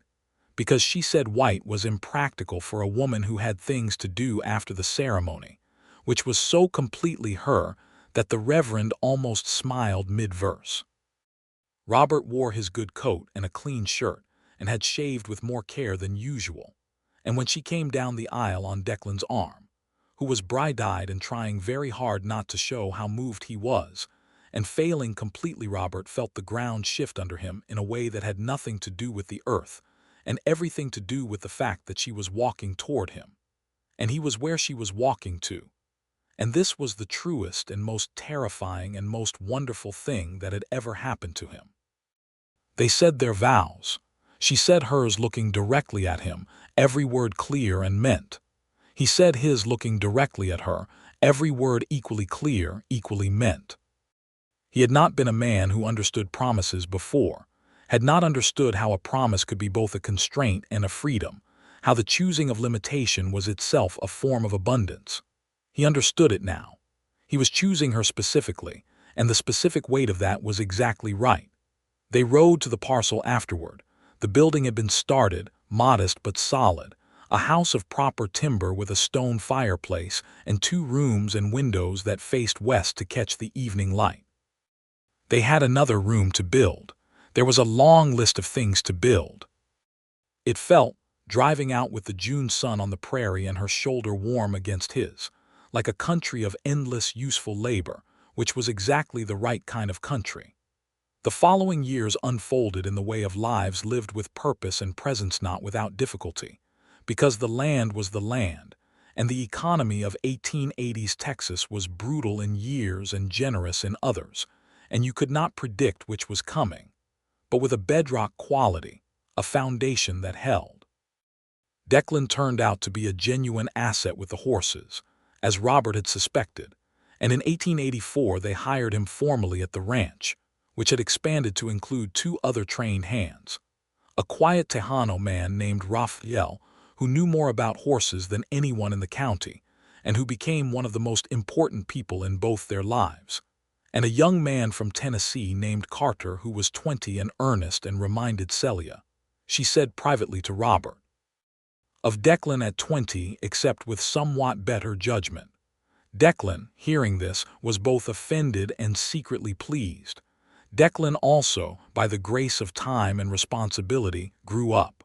because she said white was impractical for a woman who had things to do after the ceremony, which was so completely her that the Reverend almost smiled mid-verse. Robert wore his good coat and a clean shirt, and had shaved with more care than usual, and when she came down the aisle on Declan's arm, who was bright-eyed and trying very hard not to show how moved he was, and failing completely, Robert felt the ground shift under him in a way that had nothing to do with the earth, and everything to do with the fact that she was walking toward him, and he was where she was walking to. And this was the truest and most terrifying and most wonderful thing that had ever happened to him. They said their vows. She said hers looking directly at him, every word clear and meant. He said his looking directly at her, every word equally clear, equally meant. He had not been a man who understood promises before, had not understood how a promise could be both a constraint and a freedom, how the choosing of limitation was itself a form of abundance. He understood it now. He was choosing her specifically, and the specific weight of that was exactly right. They rode to the parcel afterward. The building had been started, modest but solid, a house of proper timber with a stone fireplace and 2 rooms and windows that faced west to catch the evening light. They had another room to build. There was a long list of things to build. It felt, driving out with the June sun on the prairie and her shoulder warm against his, like a country of endless useful labor, which was exactly the right kind of country. The following years unfolded in the way of lives lived with purpose and presence, not without difficulty, because the land was the land, and the economy of 1880s Texas was brutal in years and generous in others, and you could not predict which was coming, but with a bedrock quality, a foundation that held. Declan turned out to be a genuine asset with the horses, as Robert had suspected, and in 1884 they hired him formally at the ranch, which had expanded to include 2 other trained hands, a quiet Tejano man named Raphael, who knew more about horses than anyone in the county, and who became one of the most important people in both their lives, and a young man from Tennessee named Carter who was 20 and earnest and reminded Celia, she said privately to Robert, of Declan at 20, except with somewhat better judgment. Declan, hearing this, was both offended and secretly pleased. Declan also, by the grace of time and responsibility, grew up.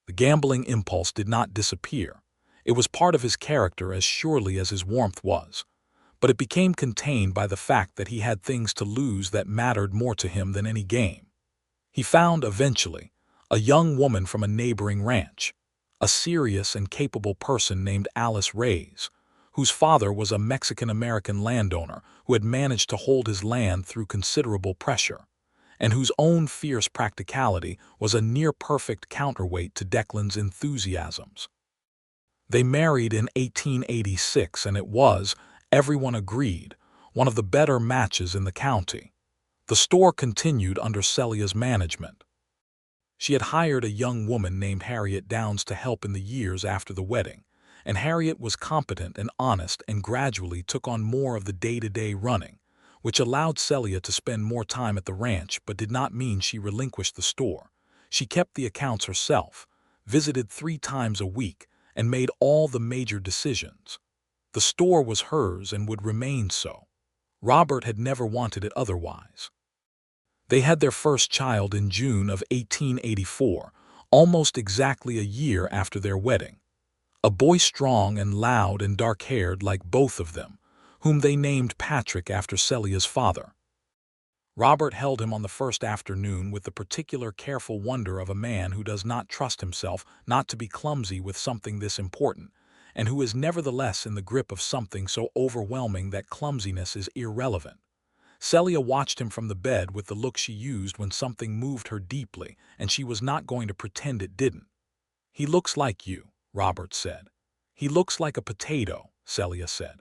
The gambling impulse did not disappear. It was part of his character as surely as his warmth was, but it became contained by the fact that he had things to lose that mattered more to him than any game. He found, eventually, a young woman from a neighboring ranch, a serious and capable person named Alice Reyes, whose father was a Mexican-American landowner who had managed to hold his land through considerable pressure, and whose own fierce practicality was a near-perfect counterweight to Declan's enthusiasms. They married in 1886, and it was, everyone agreed, one of the better matches in the county. The store continued under Celia's management. She had hired a young woman named Harriet Downs to help in the years after the wedding, and Harriet was competent and honest and gradually took on more of the day-to-day running, which allowed Celia to spend more time at the ranch but did not mean she relinquished the store. She kept the accounts herself, visited 3 times a week, and made all the major decisions. The store was hers and would remain so. Robert had never wanted it otherwise. They had their first child in June of 1884, almost exactly a year after their wedding. A boy strong and loud and dark-haired like both of them, whom they named Patrick after Celia's father. Robert held him on the first afternoon with the particular careful wonder of a man who does not trust himself not to be clumsy with something this important, and who is nevertheless in the grip of something so overwhelming that clumsiness is irrelevant. Celia watched him from the bed with the look she used when something moved her deeply, and she was not going to pretend it didn't. "He looks like you," Robert said. "He looks like a potato," Celia said.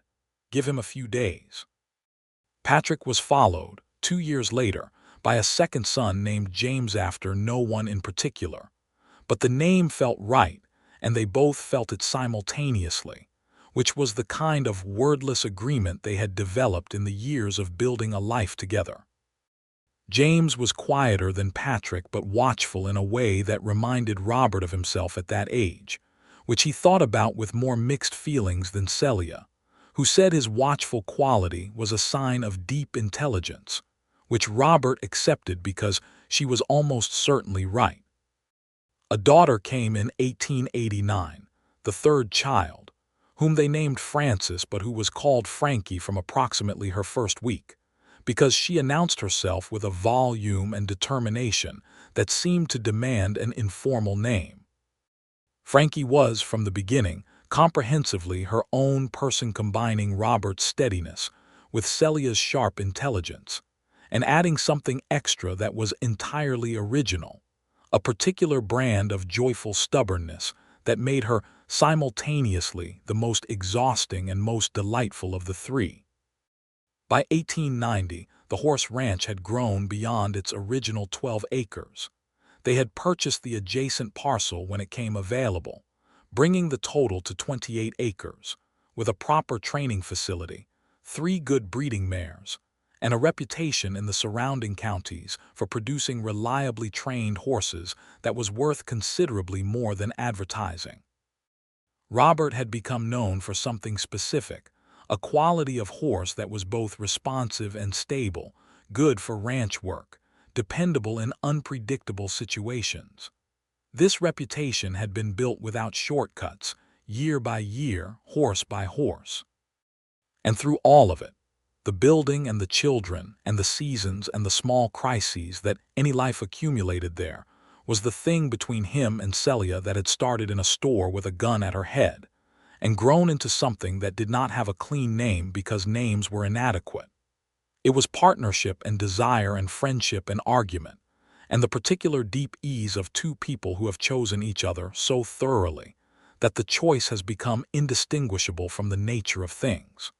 "Give him a few days." Patrick was followed, 2 years later, by a second son named James after no one in particular. But the name felt right, and they both felt it simultaneously, which was the kind of wordless agreement they had developed in the years of building a life together. James was quieter than Patrick but watchful in a way that reminded Robert of himself at that age, which he thought about with more mixed feelings than Celia, who said his watchful quality was a sign of deep intelligence, which Robert accepted because she was almost certainly right. A daughter came in 1889, the third child, whom they named Frances but who was called Frankie from approximately her first week, because she announced herself with a volume and determination that seemed to demand an informal name. Frankie was, from the beginning, comprehensively her own person, combining Robert's steadiness with Celia's sharp intelligence, and adding something extra that was entirely original, a particular brand of joyful stubbornness that made her simultaneously the most exhausting and most delightful of the three. By 1890, the horse ranch had grown beyond its original 12 acres. They had purchased the adjacent parcel when it came available, bringing the total to 28 acres, with a proper training facility, 3 good breeding mares, and a reputation in the surrounding counties for producing reliably trained horses that was worth considerably more than advertising. Robert had become known for something specific, a quality of horse that was both responsive and stable, good for ranch work, dependable in unpredictable situations. This reputation had been built without shortcuts, year by year, horse by horse. And through all of it, the building and the children and the seasons and the small crises that any life accumulated there, was the thing between him and Celia that had started in a store with a gun at her head, and grown into something that did not have a clean name because names were inadequate. It was partnership and desire and friendship and argument, and the particular deep ease of 2 people who have chosen each other so thoroughly that the choice has become indistinguishable from the nature of things.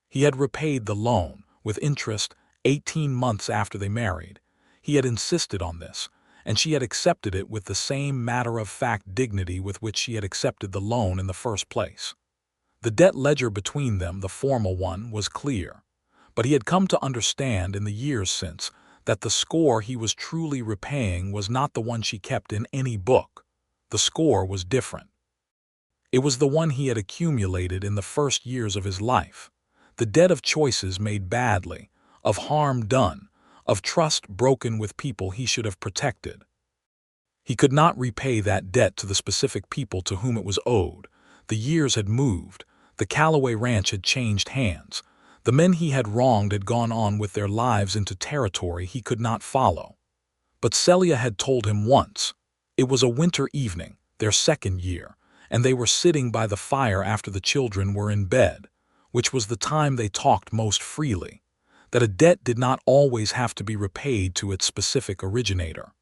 He had repaid the loan, with interest, 18 months after they married. He had insisted on this, and she had accepted it with the same matter-of-fact dignity with which she had accepted the loan in the first place. The debt ledger between them, the formal one, was clear, but he had come to understand in the years since that the score he was truly repaying was not the one she kept in any book. The score was different. It was the one he had accumulated in the first years of his life, the debt of choices made badly, of harm done, of trust broken with people he should have protected. He could not repay that debt to the specific people to whom it was owed. The years had moved, the Callaway Ranch had changed hands, the men he had wronged had gone on with their lives into territory he could not follow. But Celia had told him once. It was a winter evening, their second year, and they were sitting by the fire after the children were in bed, which was the time they talked most freely, that a debt did not always have to be repaid to its specific originator.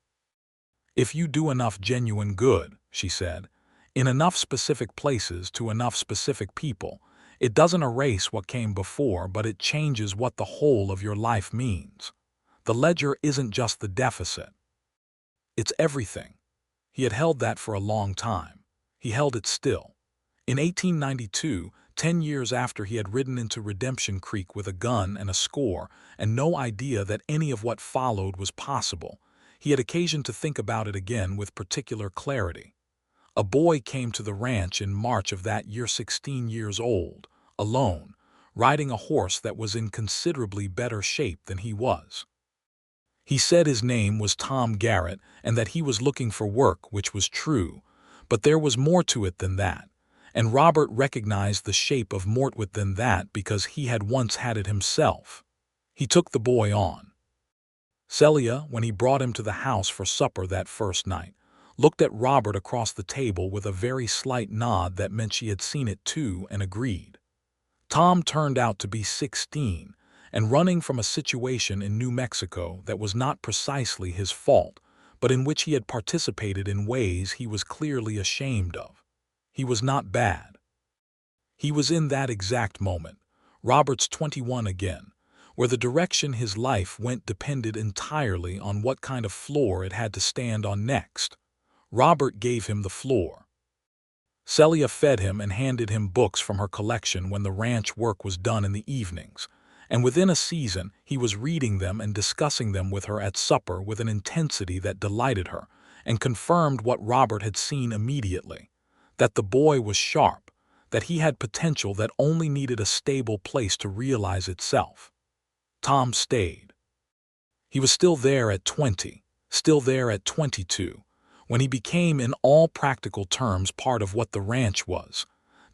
"If you do enough genuine good," she said, "in enough specific places to enough specific people, it doesn't erase what came before, but it changes what the whole of your life means. The ledger isn't just the deficit." It's everything. He had held that for a long time. He held it still. In 1892, 10 years after he had ridden into Redemption Creek with a gun and a score, and no idea that any of what followed was possible, he had occasion to think about it again with particular clarity. A boy came to the ranch in March of that year, 16 years old, alone, riding a horse that was in considerably better shape than he was. He said his name was Tom Garrett and that he was looking for work, which was true, but there was more to it than that, and Robert recognized the shape of more to it than that because he had once had it himself. He took the boy on. Celia, when he brought him to the house for supper that first night, looked at Robert across the table with a very slight nod that meant she had seen it too and agreed. Tom turned out to be 16, and running from a situation in New Mexico that was not precisely his fault, but in which he had participated in ways he was clearly ashamed of. He was not bad. He was in that exact moment, Robert's 21 again, where the direction his life went depended entirely on what kind of floor it had to stand on next. Robert gave him the floor. Celia fed him and handed him books from her collection when the ranch work was done in the evenings, and within a season he was reading them and discussing them with her at supper with an intensity that delighted her and confirmed what Robert had seen immediately, that the boy was sharp, that he had potential that only needed a stable place to realize itself. Tom stayed. He was still there at 20, still there at 22, when he became in all practical terms part of what the ranch was,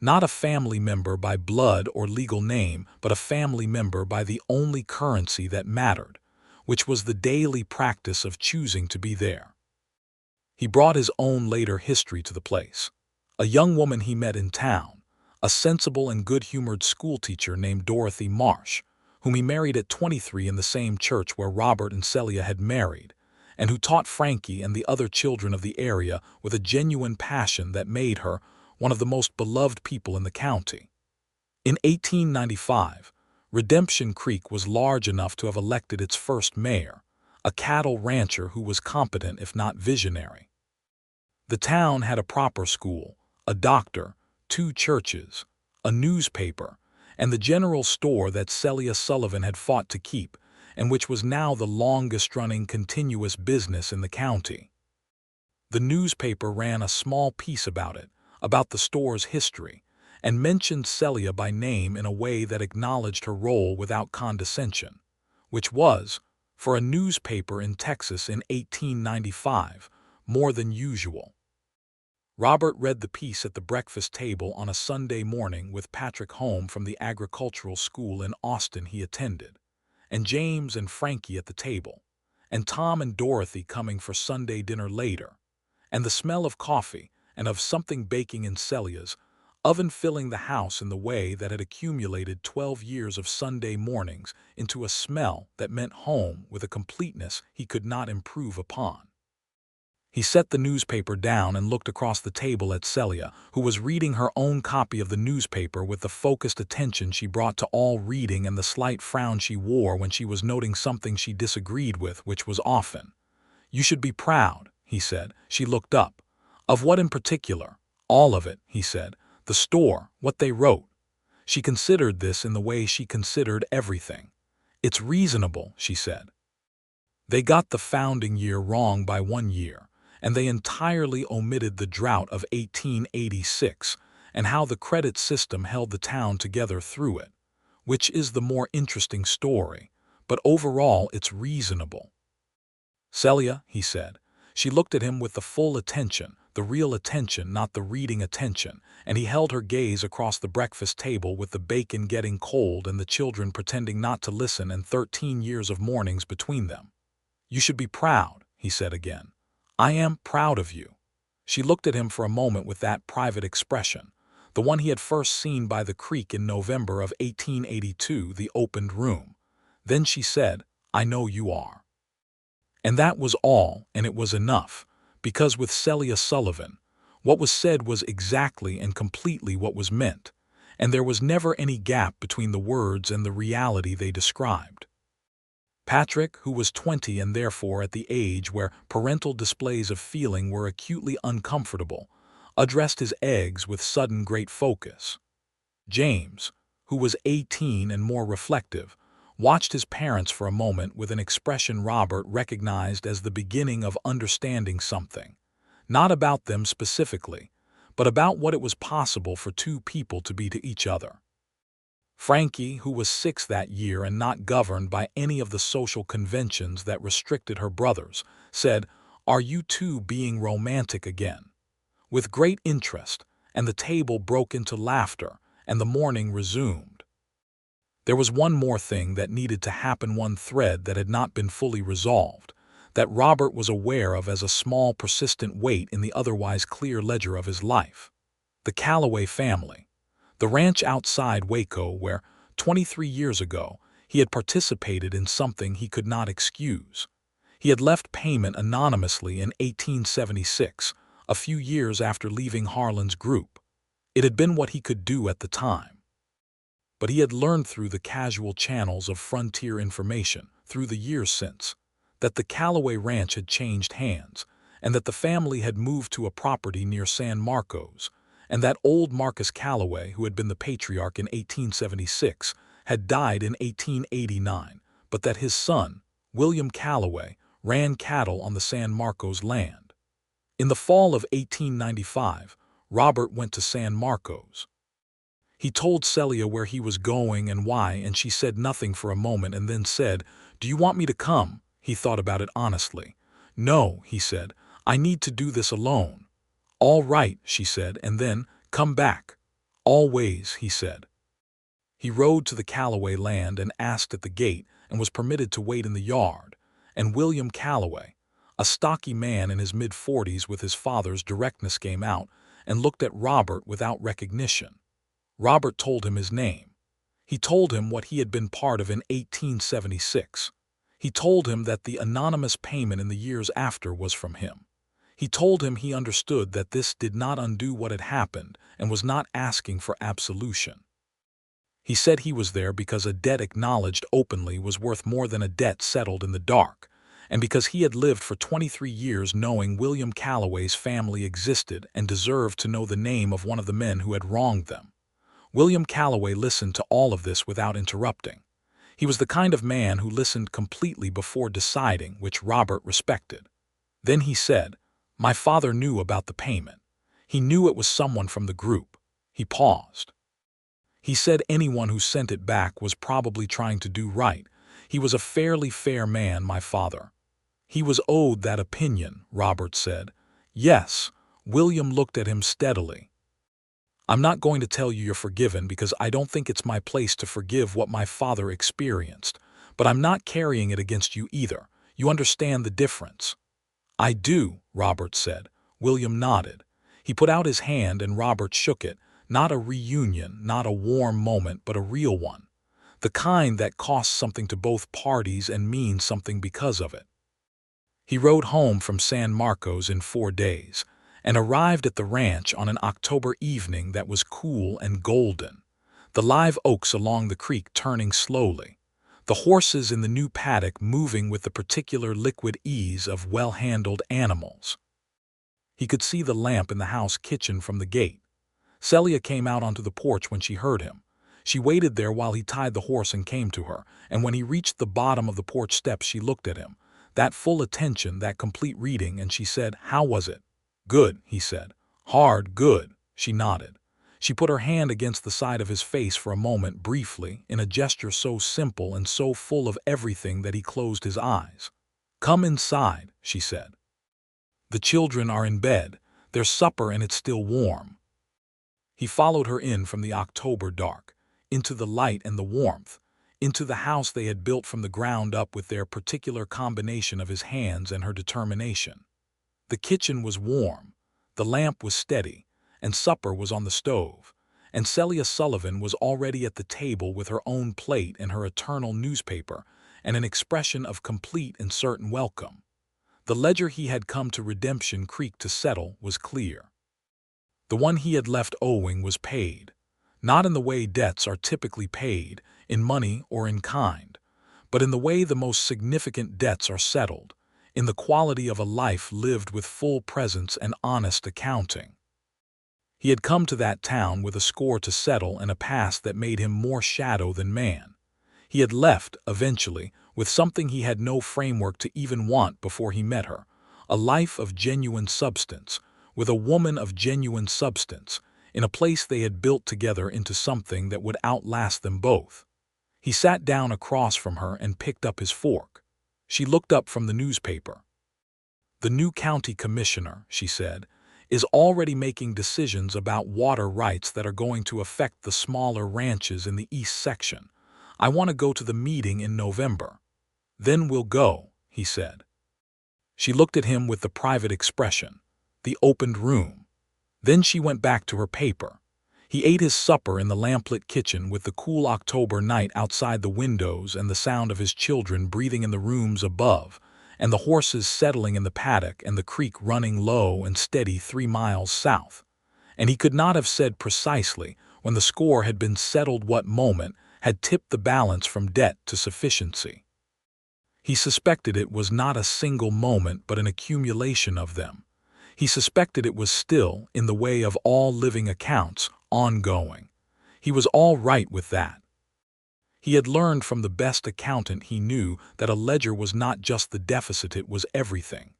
not a family member by blood or legal name, but a family member by the only currency that mattered, which was the daily practice of choosing to be there. He brought his own later history to the place. A young woman he met in town, a sensible and good-humored schoolteacher named Dorothy Marsh, whom he married at 23 in the same church where Robert and Celia had married, and who taught Frankie and the other children of the area with a genuine passion that made her one of the most beloved people in the county. In 1895, Redemption Creek was large enough to have elected its first mayor, a cattle rancher who was competent if not visionary. The town had a proper school, a doctor, 2 churches, a newspaper, and the general store that Celia Sullivan had fought to keep, and which was now the longest-running continuous business in the county. The newspaper ran a small piece about it, about the store's history, and mentioned Celia by name in a way that acknowledged her role without condescension, which was, for a newspaper in Texas in 1895, more than usual. Robert read the piece at the breakfast table on a Sunday morning with Patrick home from the agricultural school in Austin he attended, and James and Frankie at the table, and Tom and Dorothy coming for Sunday dinner later, and the smell of coffee and of something baking in Celia's oven filling the house in the way that had accumulated 12 years of Sunday mornings into a smell that meant home with a completeness he could not improve upon. He set the newspaper down and looked across the table at Celia, who was reading her own copy of the newspaper with the focused attention she brought to all reading and the slight frown she wore when she was noting something she disagreed with, which was often. "You should be proud," he said. She looked up. "Of what in particular?" "All of it," he said. "The store, what they wrote." She considered this in the way she considered everything. "It's reasonable," she said. "They got the founding year wrong by 1 year. And they entirely omitted the drought of 1886 and how the credit system held the town together through it, which is the more interesting story, but overall it's reasonable." "Celia," he said. She looked at him with the full attention, the real attention, not the reading attention, and he held her gaze across the breakfast table with the bacon getting cold and the children pretending not to listen and 13 years of mornings between them. "You should be proud," he said again. "I am proud of you." She looked at him for a moment with that private expression, the one he had first seen by the creek in November of 1882, the opened room. Then she said, "I know you are." And that was all, and it was enough, because with Celia Sullivan, what was said was exactly and completely what was meant, and there was never any gap between the words and the reality they described. Patrick, who was 20 and therefore at the age where parental displays of feeling were acutely uncomfortable, addressed his eggs with sudden great focus. James, who was 18 and more reflective, watched his parents for a moment with an expression Robert recognized as the beginning of understanding something, not about them specifically, but about what it was possible for two people to be to each other. Frankie, who was 6 that year and not governed by any of the social conventions that restricted her brothers, said, "Are you two being romantic again?" with great interest, and the table broke into laughter, and the morning resumed. There was one more thing that needed to happen, one thread that had not been fully resolved, that Robert was aware of as a small persistent weight in the otherwise clear ledger of his life. The Calloway family. The ranch outside Waco where, 23 years ago, he had participated in something he could not excuse. He had left payment anonymously in 1876, a few years after leaving Harlan's group. It had been what he could do at the time. But he had learned through the casual channels of frontier information, through the years since, that the Calloway ranch had changed hands, and that the family had moved to a property near San Marcos, and that old Marcus Calloway, who had been the patriarch in 1876, had died in 1889, but that his son, William Calloway, ran cattle on the San Marcos land. In the fall of 1895, Robert went to San Marcos. He told Celia where he was going and why, and she said nothing for a moment and then said, "Do you want me to come?" He thought about it honestly. "No," he said, "I need to do this alone." "All right," she said, and then, "Come back." "Always," he said. He rode to the Calloway land and asked at the gate and was permitted to wait in the yard, and William Calloway, a stocky man in his mid-40s with his father's directness, came out and looked at Robert without recognition. Robert told him his name. He told him what he had been part of in 1876. He told him that the anonymous payment in the years after was from him. He told him he understood that this did not undo what had happened and was not asking for absolution. He said he was there because a debt acknowledged openly was worth more than a debt settled in the dark, and because he had lived for 23 years knowing William Calloway's family existed and deserved to know the name of one of the men who had wronged them. William Calloway listened to all of this without interrupting. He was the kind of man who listened completely before deciding, which Robert respected. Then he said, "My father knew about the payment. He knew it was someone from the group." He paused. He said anyone who sent it back was probably trying to do right. He was a fairly fair man, my father. He was owed that opinion, Robert said. Yes. William looked at him steadily. "I'm not going to tell you you're forgiven because I don't think it's my place to forgive what my father experienced, but I'm not carrying it against you either. You understand the difference?" "I do," Robert said. William nodded. He put out his hand and Robert shook it, not a reunion, not a warm moment, but a real one. The kind that costs something to both parties and means something because of it. He rode home from San Marcos in 4 days, and arrived at the ranch on an October evening that was cool and golden, the live oaks along the creek turning slowly, the horses in the new paddock moving with the particular liquid ease of well-handled animals. He could see the lamp in the house kitchen from the gate. Celia came out onto the porch when she heard him. She waited there while he tied the horse and came to her, and when he reached the bottom of the porch steps she looked at him, that full attention, that complete reading, and she said, "How was it?" "Good," he said. "Hard, good." She nodded. She put her hand against the side of his face for a moment briefly, in a gesture so simple and so full of everything that he closed his eyes. "Come inside," she said. "The children are in bed. There's supper and it's still warm." He followed her in from the October dark, into the light and the warmth, into the house they had built from the ground up with their particular combination of his hands and her determination. The kitchen was warm, the lamp was steady, and supper was on the stove, and Celia Sullivan was already at the table with her own plate and her eternal newspaper, and an expression of complete and certain welcome. The ledger he had come to Redemption Creek to settle was clear. The one he had left owing was paid, not in the way debts are typically paid, in money or in kind, but in the way the most significant debts are settled, in the quality of a life lived with full presence and honest accounting. He had come to that town with a score to settle and a past that made him more shadow than man. He had left, eventually, with something he had no framework to even want before he met her, a life of genuine substance, with a woman of genuine substance, in a place they had built together into something that would outlast them both. He sat down across from her and picked up his fork. She looked up from the newspaper. "The new county commissioner," she said, "is already making decisions about water rights that are going to affect the smaller ranches in the east section. I want to go to the meeting in November." "Then we'll go," he said. She looked at him with the private expression, the opened room. Then she went back to her paper. He ate his supper in the lamplit kitchen with the cool October night outside the windows and the sound of his children breathing in the rooms above, and the horses settling in the paddock and the creek running low and steady 3 miles south. And he could not have said precisely, when the score had been settled, what moment had tipped the balance from debt to sufficiency. He suspected it was not a single moment but an accumulation of them. He suspected it was still, in the way of all living accounts, ongoing. He was all right with that. He had learned from the best accountant he knew that a ledger was not just the deficit, it was everything.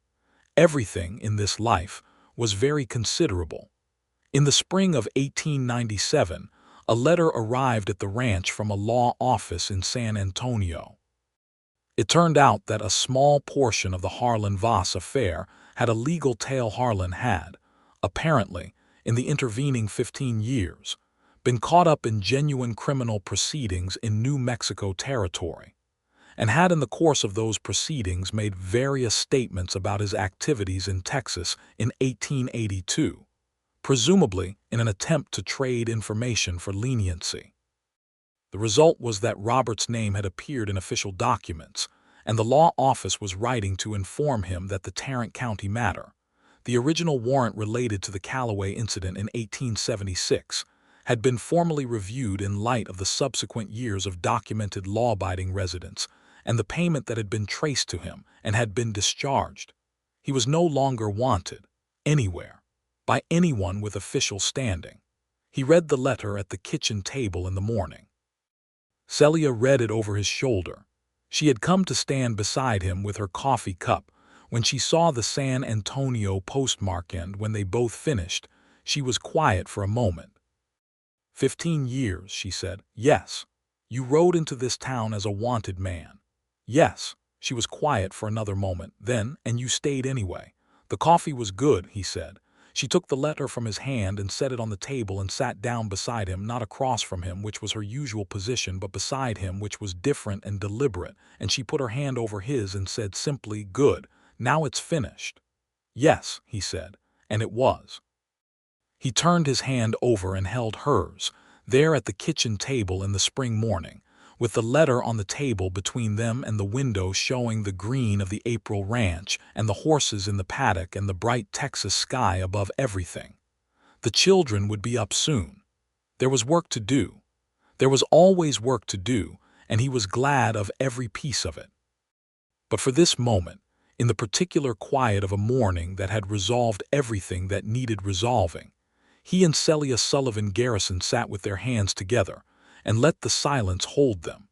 Everything in this life was very considerable. In the spring of 1897, a letter arrived at the ranch from a law office in San Antonio. It turned out that a small portion of the Harlan Voss affair had a legal tail. Harlan had, apparently, in the intervening 15 years, been caught up in genuine criminal proceedings in New Mexico territory, and had in the course of those proceedings made various statements about his activities in Texas in 1882, presumably in an attempt to trade information for leniency. The result was that Robert's name had appeared in official documents, and the law office was writing to inform him that the Tarrant County matter, the original warrant related to the Callaway incident in 1876, had been formally reviewed in light of the subsequent years of documented law-abiding residence and the payment that had been traced to him and had been discharged. He was no longer wanted, anywhere, by anyone with official standing. He read the letter at the kitchen table in the morning. Celia read it over his shoulder. She had come to stand beside him with her coffee cup. When she saw the San Antonio postmark and when they both finished, she was quiet for a moment. 15 years, she said. Yes. You rode into this town as a wanted man. Yes. She was quiet for another moment. Then, and you stayed anyway. The coffee was good, he said. She took the letter from his hand and set it on the table and sat down beside him, not across from him, which was her usual position, but beside him, which was different and deliberate, and she put her hand over his and said simply, "Good, now it's finished." "Yes," he said, and it was. He turned his hand over and held hers, there at the kitchen table in the spring morning, with the letter on the table between them and the window showing the green of the April ranch and the horses in the paddock and the bright Texas sky above everything. The children would be up soon. There was work to do. There was always work to do, and he was glad of every piece of it. But for this moment, in the particular quiet of a morning that had resolved everything that needed resolving, he and Celia Sullivan Garrison sat with their hands together and let the silence hold them.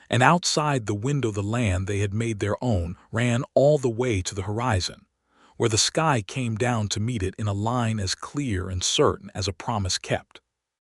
And outside the window the land they had made their own ran all the way to the horizon, where the sky came down to meet it in a line as clear and certain as a promise kept.